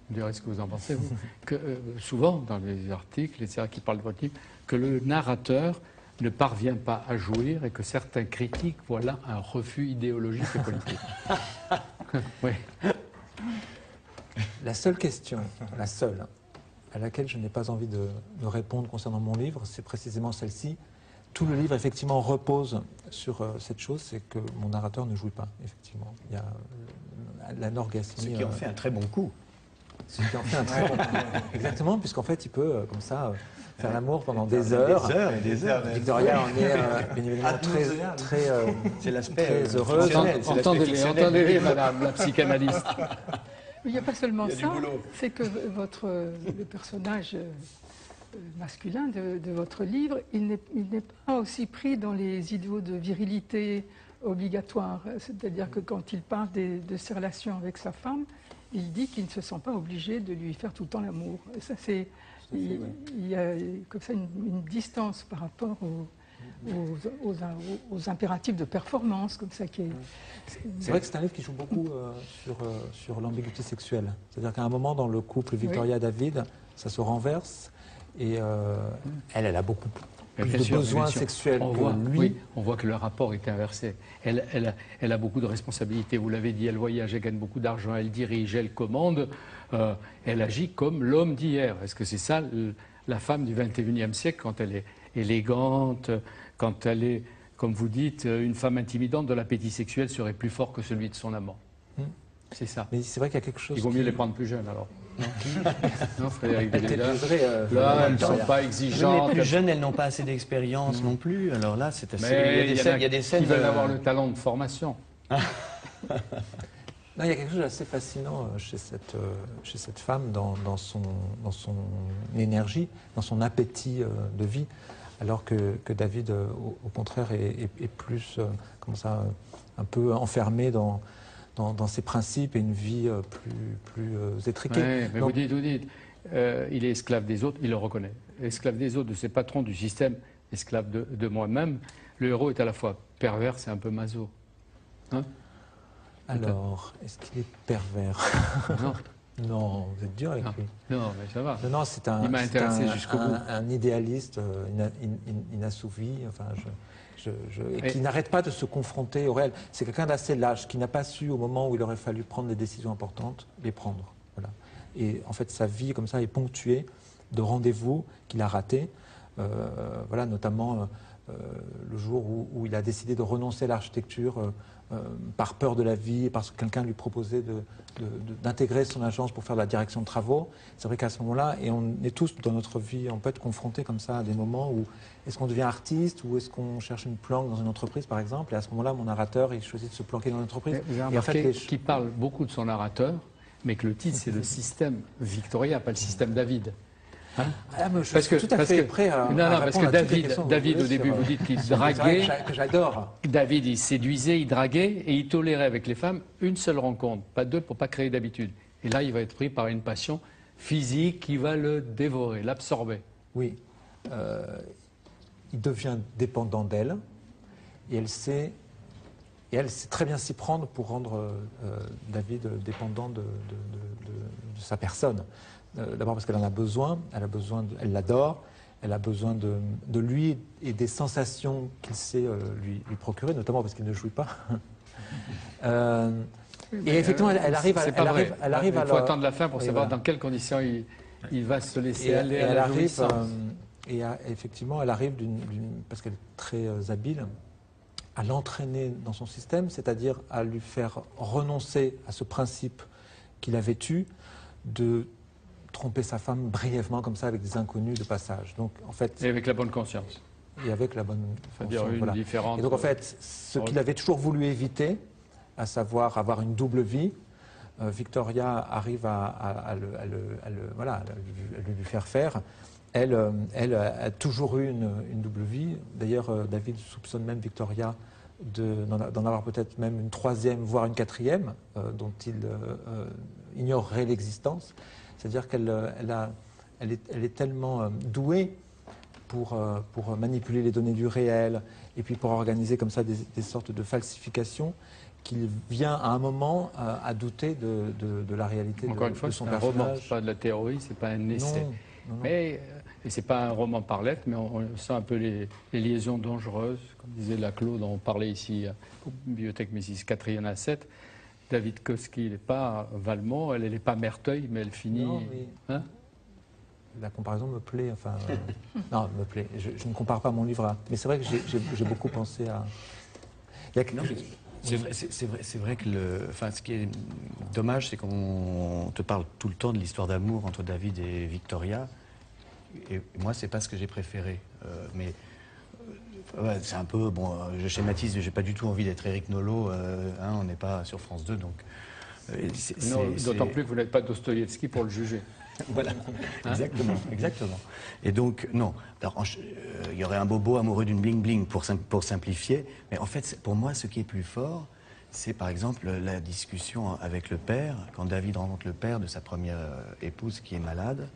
vous direz ce que vous en pensez, vous, que souvent dans les articles, etc., qui parlent de votre livre, que le narrateur ne parvient pas à jouir et que certains critiques voient là un refus idéologique et politique. Oui. La seule question, la seule, à laquelle je n'ai pas envie de répondre concernant mon livre, c'est précisément celle-ci. Tout le livre, effectivement, repose sur cette chose, c'est que mon narrateur ne jouit pas, effectivement. Il y a l'anorgasmie. Ce qui en fait un très bon coup. Ce qui en fait un très bon coup. Exactement, puisqu'en fait, il peut, comme ça, faire l'amour pendant des heures. Des heures. Victoria en est bien évidemment très heureuse. Entendez-les, madame, la psychanalyste. Il n'y a pas seulement ça, c'est que le personnage masculin de votre livre, il n'est pas aussi pris dans les idéaux de virilité obligatoire. C'est-à-dire que quand il parle de ses relations avec sa femme, il dit qu'il ne se sent pas obligé de lui faire tout le temps l'amour. Ça, il y a comme ça une distance par rapport aux impératifs de performance, comme ça qui est... C'est vrai que c'est un livre qui joue beaucoup sur l'ambiguïté sexuelle. C'est-à-dire qu'à un moment dans le couple Victoria-David, ça se renverse et elle a beaucoup plus de besoins sexuels que lui. Oui, on voit que le rapport est inversé. Elle a beaucoup de responsabilités. Vous l'avez dit, elle voyage, elle gagne beaucoup d'argent, elle dirige, elle commande. Elle agit comme l'homme d'hier. Est-ce que c'est ça la femme du XXIe siècle quand elle est élégante, quand elle est, comme vous dites, une femme intimidante dont l'appétit sexuel serait plus fort que celui de son amant? C'est ça. Mais c'est vrai qu'il y a quelque chose. Il vaut mieux les prendre plus jeunes alors. Non, Frédéric Là, elles ne sont pas exigeantes. Les plus jeunes, elles n'ont pas assez d'expérience non plus. Alors là, c'est assez. Mais il y a des scènes qui veulent avoir le talent de formation. Non, il y a quelque chose d'assez fascinant chez cette femme dans son énergie, dans son appétit de vie, alors que David, au contraire, est plus comme ça, un peu enfermé dans ses principes et une vie plus étriquée. Ouais, mais donc, vous dites il est esclave des autres, il le reconnaît. Esclave des autres, de ses patrons, du système, esclave de moi-même. Le héros est à la fois pervers et un peu maso. Hein? Alors, est-ce qu'il est pervers? Non. Non, vous êtes dur avec lui. Non, mais ça va. Non, c'est il m'a intéressé jusqu'au bout. Un idéaliste inassouvi, enfin, et qui n'arrête pas de se confronter au réel. C'est quelqu'un d'assez lâche, qui n'a pas su, au moment où il aurait fallu prendre des décisions importantes, les prendre. Voilà. Et en fait, sa vie, comme ça, est ponctuée de rendez-vous qu'il a ratés. Voilà, notamment le jour où il a décidé de renoncer à l'architecture par peur de la vie, parce que quelqu'un lui proposait d'intégrer son agence pour faire de la direction de travaux. C'est vrai qu'à ce moment-là, et on est tous dans notre vie, on peut être confrontés comme ça à des moments où est-ce qu'on devient artiste ou est-ce qu'on cherche une planque dans une entreprise, par exemple. Et à ce moment-là, mon narrateur, il choisit de se planquer dans l'entreprise. Vous avez remarqué qu'il parle beaucoup de son narrateur, mais que le titre, c'est le système Victoria, pas le système David. Hein parce que tout à fait prêt à parce que David au début, vous dites qu'il draguait. Que j'adore. David, il séduisait, il draguait et il tolérait avec les femmes une seule rencontre, pas deux pour pas créer d'habitude. Et là, il va être pris par une passion physique qui va le dévorer, l'absorber. Oui. Il devient dépendant d'elle et elle sait très bien s'y prendre pour rendre David dépendant de sa personne. D'abord parce qu'elle en a besoin, elle l'adore, elle a besoin de lui et des sensations qu'il sait lui procurer, notamment parce qu'il ne jouit pas. Et effectivement, elle arrive à... Il faut attendre la fin pour savoir dans quelles conditions il va se laisser aller à la jouissance. Effectivement, elle arrive, parce qu'elle est très habile, à l'entraîner dans son système, c'est-à-dire à lui faire renoncer à ce principe qu'il avait eu de tromper sa femme brièvement comme ça avec des inconnus de passage. Donc, en fait, et avec la bonne conscience. Et avec la bonne conscience. Voilà. Et donc en fait, ce qu'il avait toujours voulu éviter, à savoir avoir une double vie, Victoria arrive à lui faire faire. Elle a toujours eu une double vie. D'ailleurs, David soupçonne même Victoria d'en avoir peut-être même une troisième, voire une quatrième, dont il ignorerait l'existence. C'est-à-dire qu'elle est tellement douée pour manipuler les données du réel et puis pour organiser comme ça des sortes de falsifications qu'il vient à un moment à douter de la réalité de son personnage. Encore une fois, c'est un roman, pas de la théorie, c'est pas un essai. Non. Mais c'est pas un roman par lettres, mais on sent un peu les liaisons dangereuses, comme disait Laclos, dont on parlait ici à la Bibliothèque Mésis 4, il y en a 7. David Kosky, il n'est pas Valmont, elle n'est pas Merteuil, mais elle finit... Non, mais hein, la comparaison me plaît, enfin... non, me plaît. Je ne compare pas mon livre à... Mais c'est vrai que j'ai beaucoup pensé à... C'est vrai que ce qui est dommage, c'est qu'on te parle tout le temps de l'histoire d'amour entre David et Victoria. Et moi, c'est pas ce que j'ai préféré. Mais ouais, c'est un peu, bon, je schématise, j'ai pas du tout envie d'être Éric Nolot, on n'est pas sur France 2, donc... D'autant plus que vous n'êtes pas Dostoïevski pour le juger. Voilà, exactement. Et donc, non, alors, il y aurait un bobo amoureux d'une bling-bling pour simplifier, mais en fait, pour moi, ce qui est plus fort, c'est par exemple la discussion avec le père, quand David rencontre le père de sa première épouse qui est malade,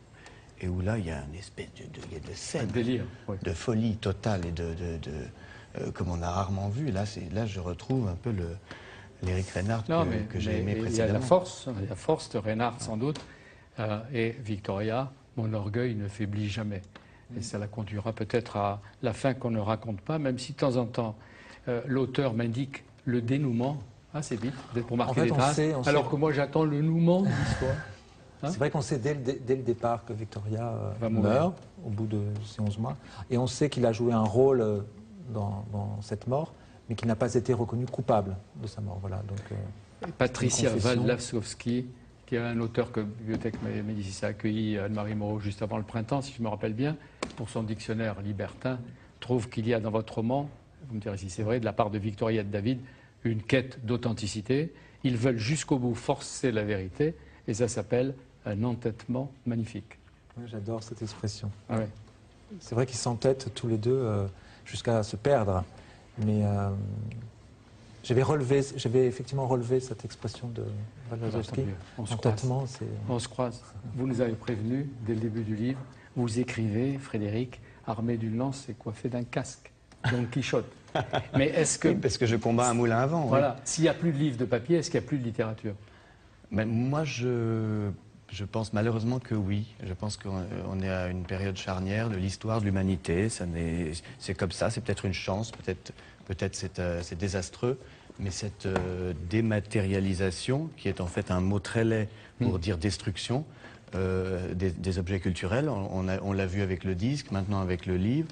et où là, il y a une espèce de scène, délire, oui, de folie totale et comme on a rarement vu. Là, je retrouve un peu l'Éric Reinhardt que j'ai aimé précédemment. Il y a la force de Reinhardt, sans doute, et Victoria, mon orgueil ne faiblit jamais. Et ça la conduira peut-être à la fin qu'on ne raconte pas, même si de temps en temps, l'auteur m'indique le dénouement, assez vite, peut-être pour marquer les traces, alors que moi j'attends le nouement de l'histoire. C'est vrai qu'on sait dès le départ que Victoria meurt au bout de ces 11 mois. Et on sait qu'il a joué un rôle dans cette mort, mais qu'il n'a pas été reconnu coupable de sa mort. Voilà, donc, Patricia Waldawskowski, qui est un auteur que la Bibliothèque Médicis a accueilli, Anne-Marie Moreau, juste avant le printemps, si je me rappelle bien, pour son dictionnaire libertin, trouve qu'il y a dans votre roman, vous me direz si c'est vrai, de la part de Victoria et de David, une quête d'authenticité. Ils veulent jusqu'au bout forcer la vérité, et ça s'appelle un entêtement magnifique. Oui, j'adore cette expression. Ah ouais. C'est vrai qu'ils s'entêtent tous les deux jusqu'à se perdre. Mais j'avais effectivement relevé cette expression de Waldawskowski. Entêtement, c'est... On se croise. Vous nous avez prévenus dès le début du livre. Vous écrivez, Frédéric, armé d'une lance et coiffé d'un casque. Don Quichotte. Mais est-ce que... Oui, parce que je combats un moulin à vent. Voilà. Oui. S'il n'y a plus de livres de papier, est-ce qu'il n'y a plus de littérature? Mais moi, je pense malheureusement que oui. Je pense qu'on est à une période charnière de l'histoire de l'humanité. C'est comme ça, c'est peut-être une chance, peut-être c'est désastreux, mais cette dématérialisation, qui est en fait un mot très laid pour dire destruction des objets culturels, on l'a vu avec le disque, maintenant avec le livre,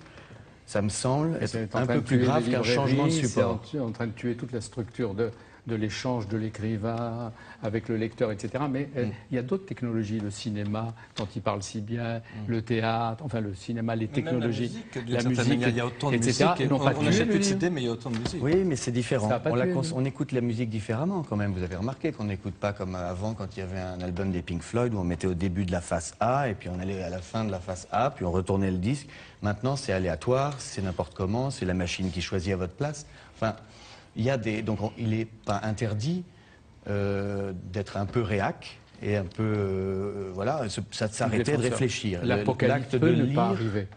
Ça me semble être C'est en un train peu de plus tuer grave les qu'un changement de librairies, support. C'est en train de tuer toute la structure de l'échange de l'écrivain avec le lecteur, etc. Mais il y a d'autres technologies, le cinéma, dont il parle si bien, le théâtre, enfin le cinéma, les technologies, la musique, il y a autant de etc. musique. On n'achète plus de CD, mais il y a autant de musique. Oui, mais c'est différent. Ça a pas tué, On écoute la musique différemment quand même. Vous avez remarqué qu'on n'écoute pas comme avant quand il y avait un album des Pink Floyd où on mettait au début de la face A et puis on allait à la fin de la face A, puis on retournait le disque. Maintenant, c'est aléatoire, c'est n'importe comment, c'est la machine qui choisit à votre place. Enfin, il y a des... Donc il n'est pas interdit d'être un peu réac et un peu... voilà, ça de s'arrêter de réfléchir. L'apocalypse L'acte peut de ne pas lire, arriver.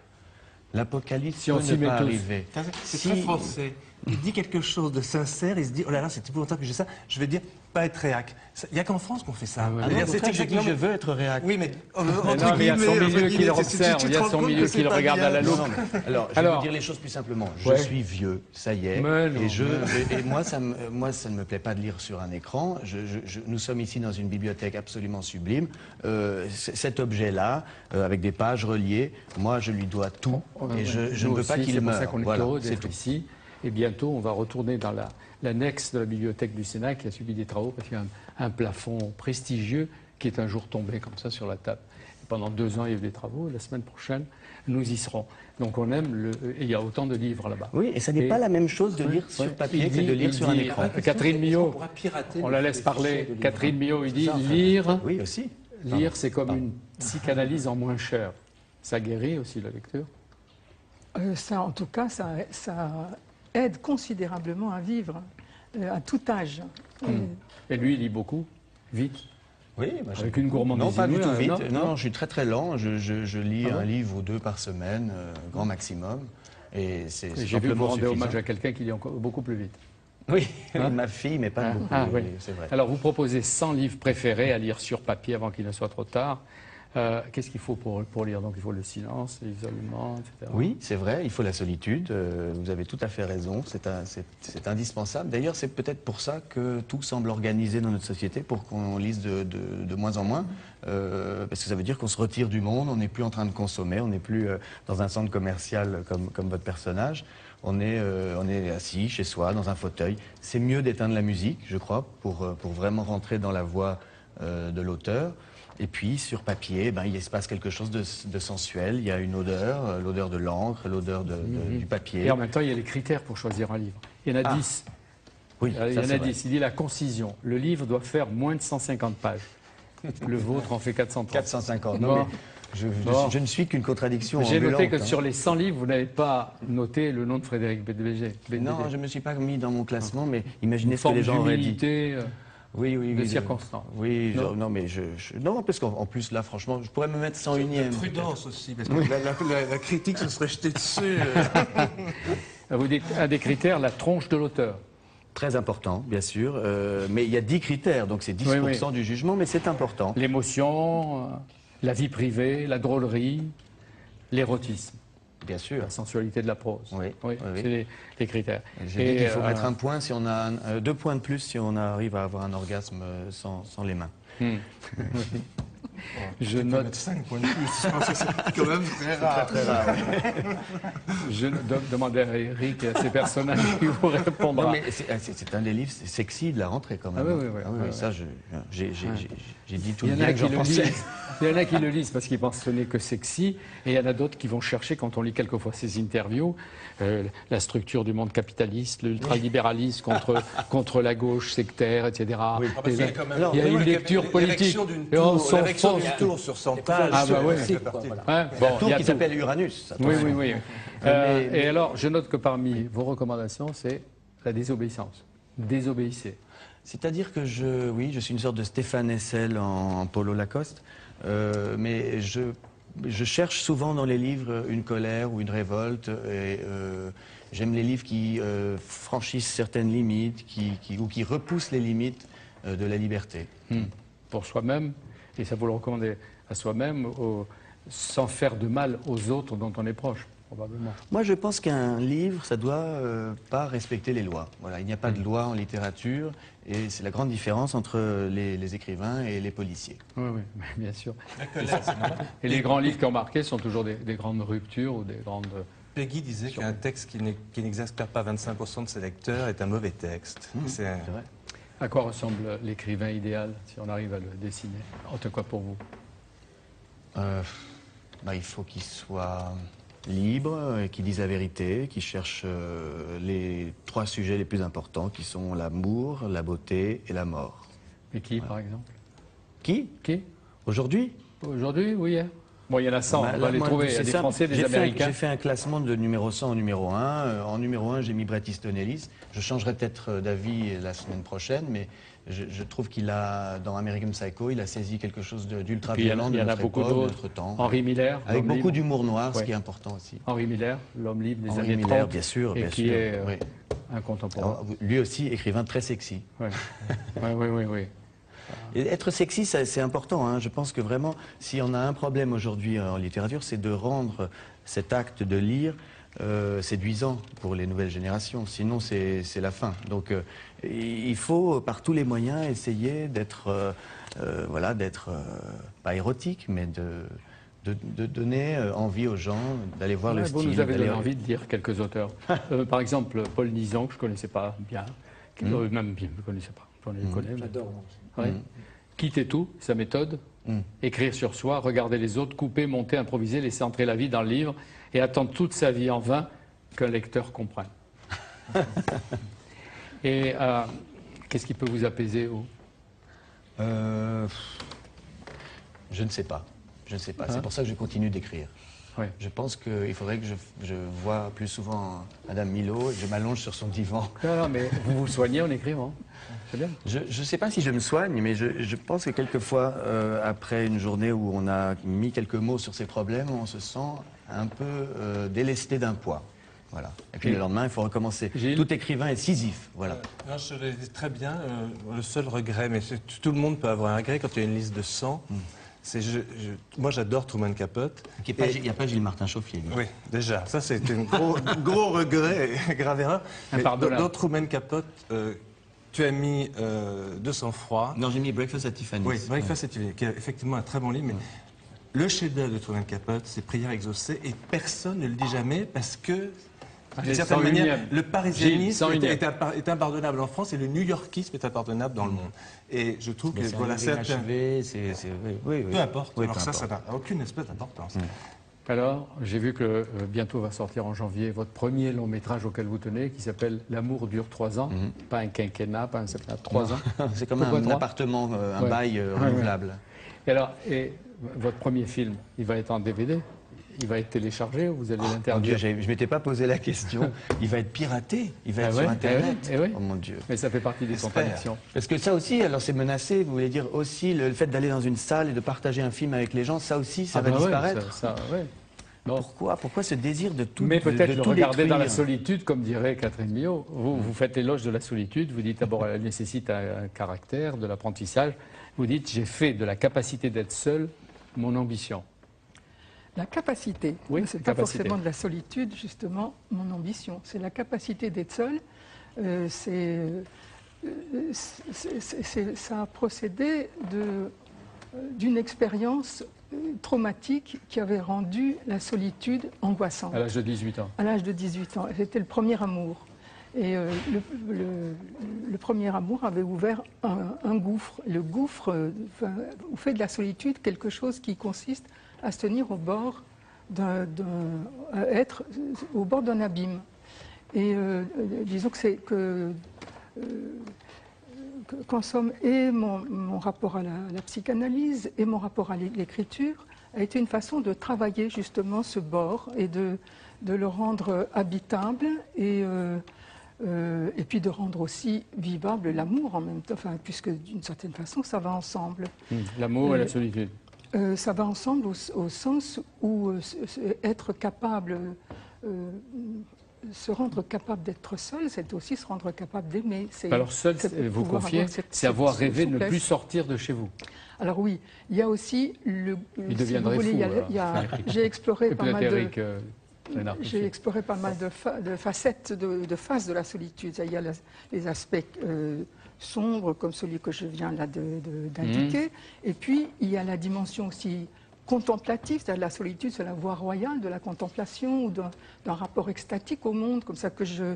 l'apocalypse Si on peut s'y ne met pas tous. arriver. C'est très français. Il dit quelque chose de sincère, il se dit, oh là là, c'est plus longtemps que j'ai ça, je vais dire, pas être réac. Il n'y a qu'en France qu'on fait ça. Ah non, c'est que je veux être réac. Oui, mais Non, mais il y a son milieu qui le observe, il y a son milieu qui le regarde à la loupe. Alors, je vais vous dire les choses plus simplement. Je suis vieux, ça y est, Mais non, et moi, ça ne me plaît pas de lire sur un écran. Nous sommes ici dans une bibliothèque absolument sublime. Cet objet-là, avec des pages reliées, moi, je lui dois tout, et je ne veux pas qu'il meure. C'est pour ça qu'on est Voilà, heureux c'est d'être tout. ici. Et bientôt, on va retourner dans l'annexe de la bibliothèque du Sénat qui a subi des travaux parce qu'il y a un plafond prestigieux qui est un jour tombé comme ça sur la table. Et pendant 2 ans, il y a eu des travaux. La semaine prochaine, nous y serons. Donc on aime et il y a autant de livres là-bas. Oui, et ça n'est pas la même chose de lire sur papier que de lire sur un écran. Catherine Millot, on la laisse parler. Catherine Millot, il dit lire, Oui, aussi. c'est comme une psychanalyse en moins cher. Ça guérit aussi la lecture. Ça, en tout cas, ça aide considérablement à vivre à tout âge. Et lui, il lit beaucoup, vite. Oui, Avec une gourmandise. Non, pas du tout vite. Non, Non, je suis très très lent. Je lis un livre ou 2 par semaine, grand maximum. Et c'est J'ai vu que vous amplement rendez suffisant. hommage à quelqu'un qui lit encore beaucoup plus vite. Oui, Hein ma fille, mais pas beaucoup. Oui. C'est vrai. Alors, vous proposez 100 livres préférés à lire sur papier avant qu'il ne soit trop tard. Qu'est-ce qu'il faut pour lire? Donc, il faut le silence, l'isolement, etc. Oui, c'est vrai, il faut la solitude. Vous avez tout à fait raison. C'est indispensable. D'ailleurs, c'est peut-être pour ça que tout semble organisé dans notre société, pour qu'on lise de moins en moins. Parce que ça veut dire qu'on se retire du monde, on n'est plus en train de consommer, on n'est plus dans un centre commercial comme votre personnage. On est assis chez soi, dans un fauteuil. C'est mieux d'éteindre la musique, je crois, pour vraiment rentrer dans la voix de l'auteur. Et puis, sur papier, il se passe quelque chose de sensuel. Il y a une odeur, l'odeur de l'encre, l'odeur du papier. Et en même temps, il y a les critères pour choisir un livre. Il y en a 10. Oui, Il y ça, en c'est a vrai. 10. Il dit la concision. Le livre doit faire moins de 150 pages. Le vôtre en fait 430. 450. Bon. Non, mais Bon. je ne suis qu'une contradiction J'ai noté ambulante, que hein. sur les 100 livres, vous n'avez pas noté le nom de Frédéric Bédébé. Non, je ne me suis pas mis dans mon classement, mais imaginez Une ce que les forme gens auraient dit. d'humilité. Oui, de circonstance. Oui, Non. non, mais non, parce qu'en plus, là, franchement, je pourrais me mettre 101e. Prudence aussi, parce que la critique se serait jetée dessus. Vous dites un des critères, la tronche de l'auteur. Très important, bien sûr. Mais il y a 10 critères, donc c'est 10% du jugement, mais c'est important. L'émotion, la vie privée, la drôlerie, l'érotisme, Bien sûr. la sensualité de la prose. Oui, oui, oui. C'est les critères. J'ai dit qu'il faut mettre un point si on a 2 points de plus si on arrive à avoir un orgasme sans les mains. Je note. 5 points de plus, je pense que c'est quand même très rare. Très rare. Je demandais à Eric et à ses personnages qui vous répondra. Non, mais c'est un des livres sexy de la rentrée quand même. Ah oui, oui, oui. Ça, j'ai dit tout Il y le en a bien que qui j'en le pensais. lisent. Il y en a qui le lisent parce qu'ils pensent que ce n'est que sexy, et il y en a d'autres qui vont chercher, quand on lit quelquefois ces interviews, la structure du monde capitaliste, l'ultralibéralisme contre la gauche sectaire, etc. Oui. Et là, il y a une lecture politique. Et on s'en L'érection fout. d'une tour sur 100 pages. Ah bah ouais. Hein, bon, La tour il y a qui tout. s'appelle Uranus. Oui, attention. oui, oui. Et alors, je note que parmi vos recommandations, c'est la désobéissance. Désobéissez. C'est-à-dire que je suis une sorte de Stéphane Hessel en polo Lacoste, mais je cherche souvent dans les livres une colère ou une révolte, et j'aime les livres qui franchissent certaines limites, ou qui repoussent les limites de la liberté. Pour soi-même, et ça vous le recommandez à soi-même, sans faire de mal aux autres dont on est proche, probablement. Moi, je pense qu'un livre, ça doit pas respecter les lois. Voilà, il n'y a pas de loi en littérature, et c'est la grande différence entre les écrivains et les policiers. Oui, oui, bien sûr. Et les grands livres qui ont marqué sont toujours des grandes ruptures ou des grandes Peggy disait qu'un texte qui n'exaspère pas 25% de ses lecteurs est un mauvais texte. C'est vrai. À quoi ressemble l'écrivain idéal, si on arrive à le dessiner? En tout cas pour vous. Il faut qu'il soit libre, qu'il dise la vérité, qu'il cherche les 3 sujets les plus importants qui sont l'amour, la beauté et la mort. Et qui, par exemple? Qui Qui? Aujourd'hui? Aujourd'hui, oui. Hein. Bon, il y en a 100, on va les trouver. Il y a des Français, des Américains. J'ai fait un classement de numéro 100 au numéro 1. En numéro 1, j'ai mis Bret Easton Ellis. Je changerai peut-être d'avis la semaine prochaine, mais je trouve qu'il a, dans American Psycho, il a saisi quelque chose d'ultra violent de notre époque, de notre temps. Henri Miller. Avec beaucoup d'humour noir, ce qui est important aussi. Henri Miller, l'homme libre des années 30. Miller, bien sûr. Et qui est un contemporain. Alors, lui aussi, écrivain très sexy. Oui. Et être sexy, c'est important. Hein. Je pense que vraiment, si on a un problème aujourd'hui en littérature, c'est de rendre cet acte de lire séduisant pour les nouvelles générations. Sinon, c'est la fin. Donc, il faut, par tous les moyens, essayer d'être, pas érotique, mais de donner envie aux gens d'aller voir le style. Vous nous avez donné envie de dire quelques auteurs. Par exemple, Paul Nizan, que je ne connaissais pas bien. Même bien, je ne connaissais pas. On les connaît. J'adore. Ouais. Quitter tout, sa méthode. Écrire sur soi, regarder les autres, couper, monter, improviser, laisser entrer la vie dans le livre et attendre toute sa vie en vain qu'un lecteur comprenne. Et qu'est-ce qui peut vous apaiser, vous? Je ne sais pas. Je ne sais pas. C'est pour ça que je continue d'écrire. Ouais. Je pense qu'il faudrait que je voie plus souvent Madame Milo et que je m'allonge sur son divan. Non, mais vous vous soignez en écrivant. C'est bien. Je ne sais pas si je me soigne, mais je pense que quelquefois, après une journée où on a mis quelques mots sur ses problèmes, on se sent un peu délesté d'un poids. Voilà. Et puis le lendemain, il faut recommencer. Tout écrivain est Sisyphe. Voilà. Non, je l'ai dit très bien. Le seul regret, mais tout le monde peut avoir un regret quand il y a une liste de 100. Moi, j'adore Truman Capote. Il n'y a pas Gilles Martin Chauffier. Oui, déjà. Ça, c'est un gros regret, grave erreur. Dans Truman Capote, tu as mis De sang-froid. Non, j'ai mis Breakfast at Tiffany's. Oui, Breakfast at Tiffany's, qui est effectivement un très bon livre. Mais le chef-d'œuvre de Truman Capote, c'est Prières exaucées. Et personne ne le dit jamais parce que, d'une certaine manière, le parisianisme est impardonnable en France et le new-yorkisme est impardonnable dans le monde. Et je trouve que voilà, certains... Peu importe. Oui, alors ça n'a aucune espèce d'importance. Alors, j'ai vu que bientôt va sortir en janvier votre premier long métrage auquel vous tenez, qui s'appelle L'amour dure 3 ans. Pas un quinquennat, pas un septennat, 3 ans. C'est comme un appartement, un bail renouvelable. Et alors, votre premier film, il va être en DVD? Il va être téléchargé ou vous allez l'interdire? Je ne m'étais pas posé la question. Il va être piraté. Il va être sur Internet. Oh mon Dieu. Mais ça fait partie des contradictions. Parce que ça aussi, alors c'est menacé. Vous voulez dire aussi le fait d'aller dans une salle et de partager un film avec les gens, ça aussi, ça va disparaître. Pourquoi ce désir de tout Mais peut-être le regarder dans la détruire. solitude, comme dirait Catherine Millot. Vous faites l'éloge de la solitude. Vous dites d'abord elle nécessite un caractère, de l'apprentissage. Vous dites j'ai fait de la capacité d'être seul mon ambition. La capacité, oui, c'est pas forcément de la solitude, justement, mon ambition. C'est la capacité d'être seul. Ça a procédé d'une expérience traumatique qui avait rendu la solitude angoissante. À l'âge de 18 ans. À l'âge de 18 ans. C'était le premier amour. Et le premier amour avait ouvert un gouffre. Le gouffre fait de la solitude quelque chose qui consiste à se tenir au bord être au bord d'un abîme. Et disons qu'en somme, et mon rapport à la psychanalyse et mon rapport à l'écriture a été une façon de travailler justement ce bord et de le rendre habitable et puis de rendre aussi vivable l'amour en même temps, puisque d'une certaine façon ça va ensemble. L'amour et la solitude. Ça va ensemble au sens où être capable, se rendre capable d'être seul, c'est aussi se rendre capable d'aimer. Alors seul, vous confiez, c'est avoir rêvé de ne plus sortir de chez vous. Alors oui, il y a aussi il deviendrait fou. J'ai exploré pas mal de facettes, de phases de la solitude. Il y a les aspects sombres, comme celui que je viens là d'indiquer. Et puis, il y a la dimension aussi contemplatif, c'est-à-dire la solitude, c'est la voie royale de la contemplation ou d'un rapport extatique au monde, comme ça que je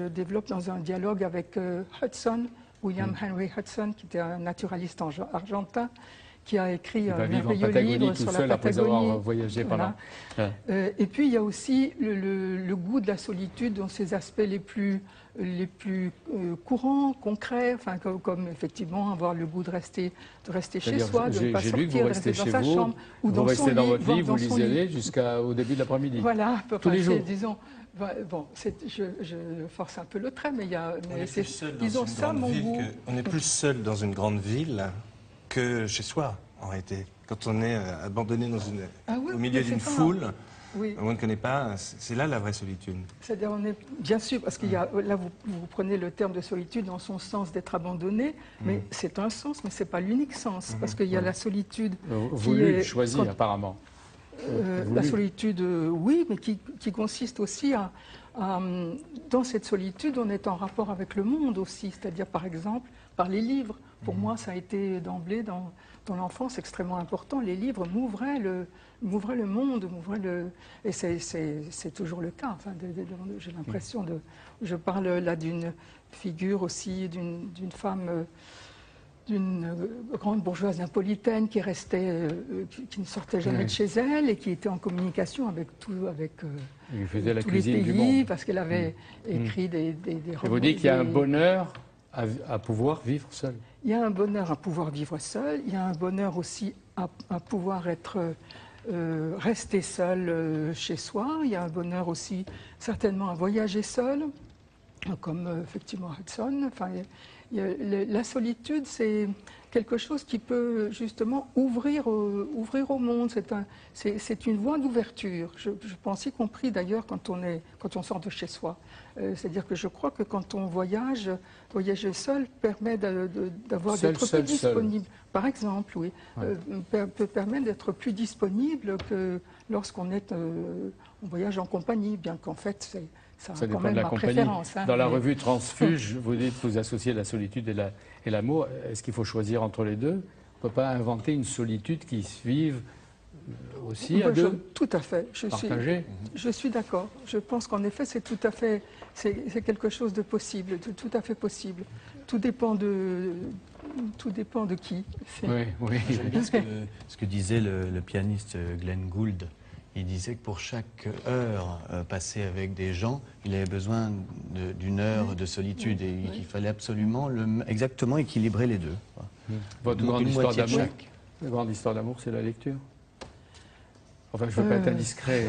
développe dans un dialogue avec Hudson, William Henry Hudson, qui était un naturaliste argentin, qui a écrit un merveilleux livre sur la Patagonie. Après avoir voyagé pendant. Et puis il y a aussi le goût de la solitude dans ses aspects les plus courants, concrets, enfin, comme effectivement avoir le goût de rester chez soi, de ne pas sortir, de rester dans sa chambre ou dans son lit. Vous restez dans votre lit, vous lisez jusqu'au début de l'après-midi. Voilà, tous les jours. Disons, bon, je force un peu le trait, mais disons ça, mon goût. On est plus seul dans une grande ville que chez soi, en réalité. Quand on est abandonné au milieu d'une foule, on ne connaît pas, c'est là la vraie solitude. C'est-à-dire, on est, bien sûr, parce qu'il y a, là, vous prenez le terme de solitude dans son sens d'être abandonné, mais c'est un sens, mais ce n'est pas l'unique sens, parce qu'il y a la solitude voulue, choisie, apparemment. La solitude, oui, mais qui consiste aussi dans cette solitude, on est en rapport avec le monde aussi, c'est-à-dire, par exemple, par les livres. Pour moi, ça a été d'emblée dans l'enfance extrêmement important. Les livres m'ouvraient le monde, et c'est toujours le cas. Enfin, j'ai l'impression je parle là d'une figure aussi, d'une femme, d'une grande bourgeoise napolitaine qui restait, qui ne sortait jamais de chez elle et qui était en communication avec il faisait la tous cuisine les du pays, monde. parce qu'elle avait écrit des romans. Vous dites qu'il y a un bonheur à pouvoir vivre seul. Il y a un bonheur à pouvoir vivre seul, il y a un bonheur aussi à pouvoir rester seul chez soi, il y a un bonheur aussi certainement à voyager seul, comme effectivement Hudson. Enfin, la solitude, c'est quelque chose qui peut justement ouvrir au monde. C'est une voie d'ouverture. Je pense y compris d'ailleurs quand on sort de chez soi. C'est-à-dire que je crois que quand on voyager seul permet d'être plus disponible. Par exemple, oui, peut permettre d'être plus disponible que lorsqu'on est en voyage en compagnie, bien qu'en fait ça dépend de la compagnie. Dans la revue Transfuge, vous dites que vous associez la solitude et l'amour. Est-ce qu'il faut choisir entre les deux? On ne peut pas inventer une solitude qui se vive aussi à deux? Tout à fait. Je suis d'accord. Je pense qu'en effet, c'est quelque chose de possible, de tout à fait possible. Tout dépend de qui. Oui. J'aime bien ce que disait le pianiste Glenn Gould. Il disait que pour chaque heure passée avec des gens, il avait besoin d'une heure de solitude et qu'il fallait absolument exactement équilibrer les deux. Votre grande histoire d'amour, la grande histoire d'amour, c'est la lecture. Enfin, je ne veux pas être indiscret,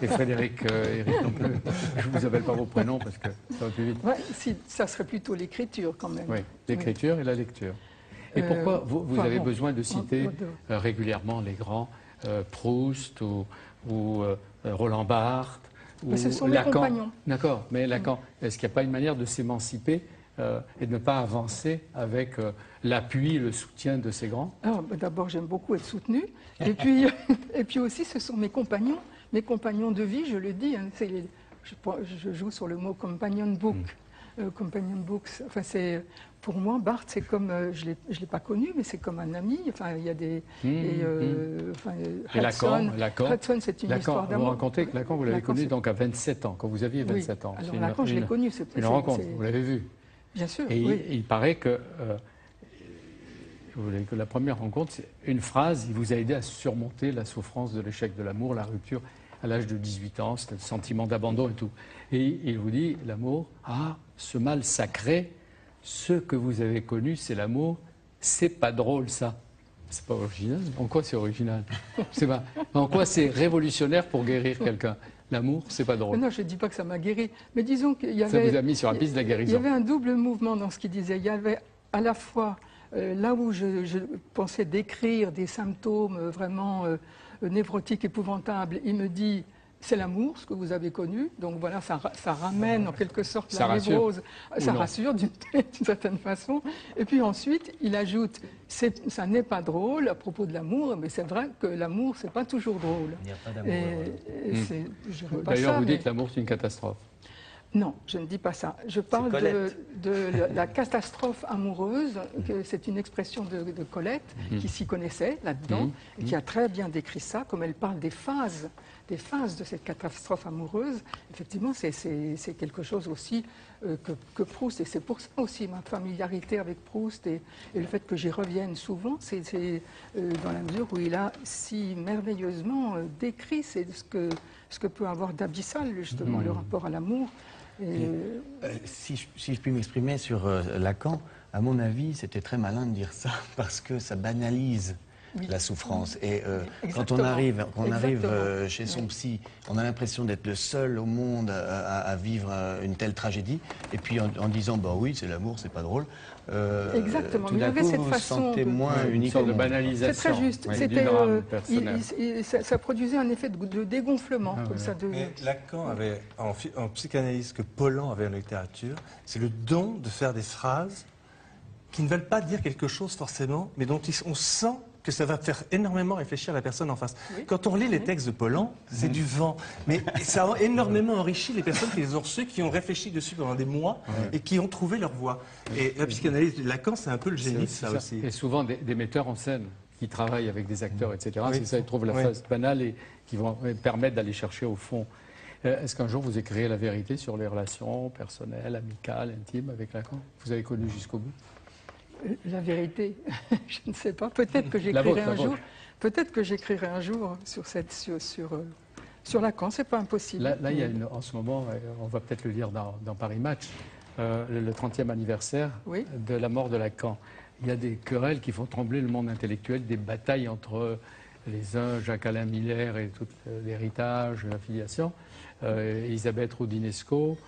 et Frédéric, Eric non plus. Je ne vous appelle pas vos prénoms parce que ça va plus vite. Si, ça serait plutôt l'écriture quand même. Oui, l'écriture et la lecture. Et pourquoi vous avez besoin de citer régulièrement les grands Proust ou Roland Barthes ou ce sont Lacan? mes compagnons. D'accord, mais Lacan, est-ce qu'il n'y a pas une manière de s'émanciper et de ne pas avancer avec l'appui, le soutien de ces grands? D'abord, j'aime beaucoup être soutenu. Et puis aussi, ce sont mes compagnons de vie, je le dis. Hein, je joue sur le mot companion book. Companion books. Enfin, pour moi, Barthes, c'est comme, je l'ai pas connu, mais c'est comme un ami. Enfin, il y a des... Hudson, c'est une histoire d'amour. Vous racontez que Lacan, vous l'avez connu donc à 27 ans, quand vous aviez 27 ans. Alors Lacan, je l'ai connu. Une rencontre, vous l'avez vu. Bien sûr, et il paraît que la première rencontre, c'est une phrase, il vous a aidé à surmonter la souffrance de l'échec de l'amour, la rupture à l'âge de 18 ans, c'était le sentiment d'abandon et tout. Et il vous dit, l'amour, ce mal sacré, ce que vous avez connu, c'est l'amour, c'est pas drôle ça. C'est pas original. En quoi c'est original? En quoi c'est révolutionnaire pour guérir quelqu'un? L'amour, c'est pas drôle. Non, je ne dis pas que ça m'a guéri, mais disons qu'il y avait... Ça vous a mis sur la piste de la guérison. Il y avait un double mouvement dans ce qu'il disait. Il y avait à la fois, là où je pensais décrire des symptômes vraiment névrotiques, épouvantables, il me dit... C'est l'amour, ce que vous avez connu. Donc voilà, ça ramène en quelque sorte la névrose. Ça rassure d'une certaine façon. Et puis ensuite, il ajoute, ça n'est pas drôle à propos de l'amour, mais c'est vrai que l'amour, c'est pas toujours drôle. Il n'y a pas d'amour. D'ailleurs, vous dites que l'amour, c'est une catastrophe. Non, je ne dis pas ça. Je parle de la catastrophe amoureuse. C'est une expression de Colette qui s'y connaissait là-dedans et qui a très bien décrit ça, comme elle parle des phases de cette catastrophe amoureuse. Effectivement, c'est quelque chose aussi que Proust, et c'est pour ça aussi ma familiarité avec Proust et le fait que j'y revienne souvent, c'est dans la mesure où il a si merveilleusement décrit ce que peut avoir d'abyssal, justement, le rapport à l'amour. Si je puis m'exprimer sur Lacan, à mon avis, c'était très malin de dire ça, parce que ça banalise la souffrance. Et quand on arrive chez son psy, on a l'impression d'être le seul au monde à vivre une telle tragédie, et puis en disant, bah oui, c'est l'amour, c'est pas drôle. Exactement. Tout d'un coup, vous vous sentez moins unique. Une sorte de banalisation. C'est très juste. Ça produisait un effet de dégonflement. Comme ça, Mais Lacan avait, en psychanalyse que Pollan avait en littérature, c'est le don de faire des phrases qui ne veulent pas dire quelque chose forcément, mais dont on sent que ça va faire énormément réfléchir la personne en face. Oui. Quand on lit les textes de Pollan, c'est du vent. Mais ça a énormément enrichi les personnes qui les ont reçus, qui ont réfléchi dessus pendant des mois et qui ont trouvé leur voie. Et la psychanalyse de Lacan, c'est un peu le génie de ça aussi. Et souvent des metteurs en scène qui travaillent avec des acteurs, etc. C'est ça, ils trouvent la phase banale et qui vont permettre d'aller chercher au fond. Est-ce qu'un jour vous écrirez la vérité sur les relations personnelles, amicales, intimes avec Lacan? Vous avez connu jusqu'au bout? La vérité, je ne sais pas. Peut-être que j'écrirai un jour. Peut-être que j'écrirai un jour sur Lacan. C'est pas impossible. Là, il y a en ce moment, on va peut-être le lire dans Paris Match, le 30e anniversaire de la mort de Lacan. Il y a des querelles qui font trembler le monde intellectuel, des batailles entre les uns, Jacques-Alain Miller et tout l'héritage, la filiation, Elisabeth Roudinesco.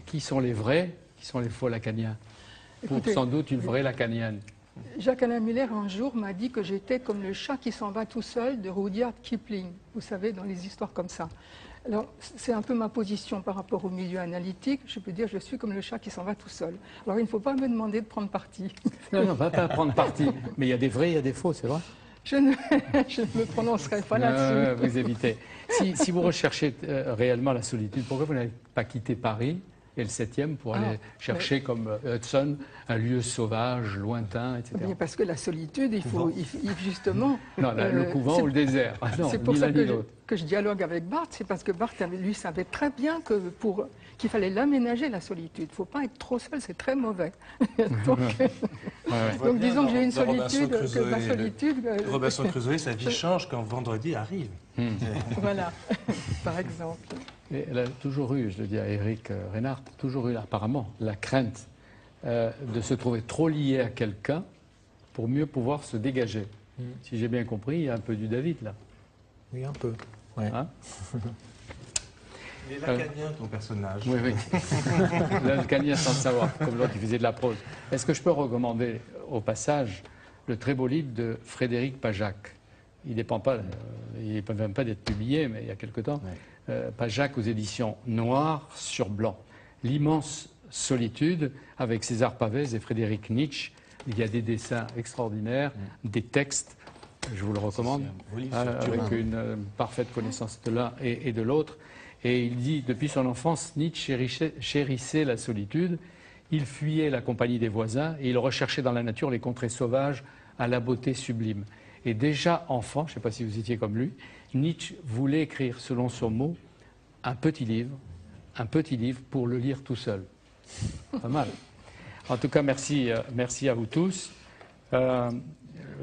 Qui sont les vrais, qui sont les faux lacaniens? Pour sans doute une vraie lacanienne. Jacques-Alain Miller, un jour, m'a dit que j'étais comme le chat qui s'en va tout seul de Rudyard Kipling. Vous savez, dans les histoires comme ça. Alors, c'est un peu ma position par rapport au milieu analytique. Je peux dire, je suis comme le chat qui s'en va tout seul. Alors, il ne faut pas me demander de prendre parti. Non, pas prendre parti. Mais il y a des vrais, il y a des faux, c'est vrai? Je ne me prononcerai pas là-dessus. Vous évitez. Si vous recherchez réellement la solitude, pourquoi vous n'avez pas quitté Paris et le 7e pour aller chercher, comme Hudson, un lieu sauvage, lointain, etc. Mais parce que la solitude, il faut justement... Non, le couvent ou le désert. C'est pour ça que je dialogue avec Barthes, c'est parce que Barthes, lui, savait très bien qu'il fallait l'aménager, la solitude. Il ne faut pas être trop seul, c'est très mauvais. Donc disons que j'ai une solitude, que ma solitude... Robinson Crusoe, sa vie change quand vendredi arrive. Voilà, par exemple. Et elle a toujours eu, je le dis à Éric Reinhardt, toujours eu apparemment la crainte de se trouver trop lié à quelqu'un pour mieux pouvoir se dégager. Si j'ai bien compris, il y a un peu du David là. Oui, un peu. Ouais. Hein? Il est lacanien, ton personnage. Oui, oui. Lacanien sans le savoir, comme l'autre qui faisait de la prose. Est-ce que je peux recommander au passage le très beau livre de Frédéric Pajac? Il ne dépend pas, il ne peut même pas d'être publié, mais il y a quelque temps. Pajac aux éditions Noir sur Blanc. L'immense solitude avec César Pavès et Frédéric Nietzsche. Il y a des dessins extraordinaires, des textes, je vous le recommande, avec une parfaite connaissance de l'un et de l'autre. Et il dit, depuis son enfance, Nietzsche chérissait la solitude, il fuyait la compagnie des voisins et il recherchait dans la nature les contrées sauvages à la beauté sublime. Et déjà enfant, je ne sais pas si vous étiez comme lui, Nietzsche voulait écrire, selon son mot, un petit livre pour le lire tout seul. Pas mal. En tout cas, merci à vous tous.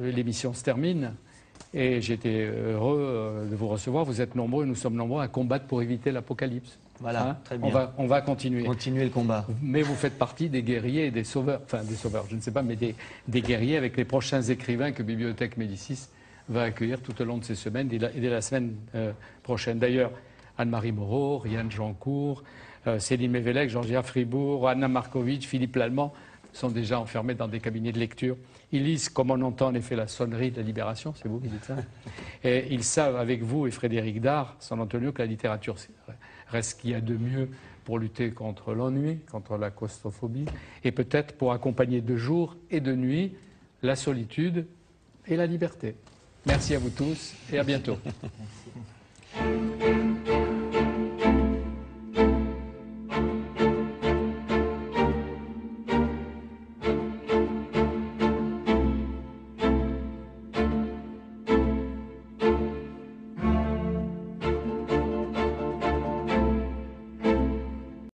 L'émission se termine et j'étais heureux de vous recevoir. Vous êtes nombreux, nous sommes nombreux à combattre pour éviter l'apocalypse. Voilà, très bien. On va continuer. Continuer le combat. Mais vous faites partie des guerriers et des sauveurs, enfin des sauveurs, je ne sais pas, mais des guerriers avec les prochains écrivains que Bibliothèque Médicis va accueillir tout au long de ces semaines et dès la semaine prochaine. D'ailleurs, Anne-Marie Moreau, Rianne Jancourt, Céline Mévélec, Georgia Fribourg, Anna Markovitch, Philippe Lallemand sont déjà enfermés dans des cabinets de lecture. Ils lisent, comme on entend en effet, la sonnerie de la Libération, c'est vous qui dites ça. Et ils savent, avec vous et Frédéric Dard, San Antonio, que la littérature reste ce qu'il y a de mieux pour lutter contre l'ennui, contre la claustrophobie, et peut-être pour accompagner de jour et de nuit la solitude et la liberté. Merci à vous tous et à bientôt.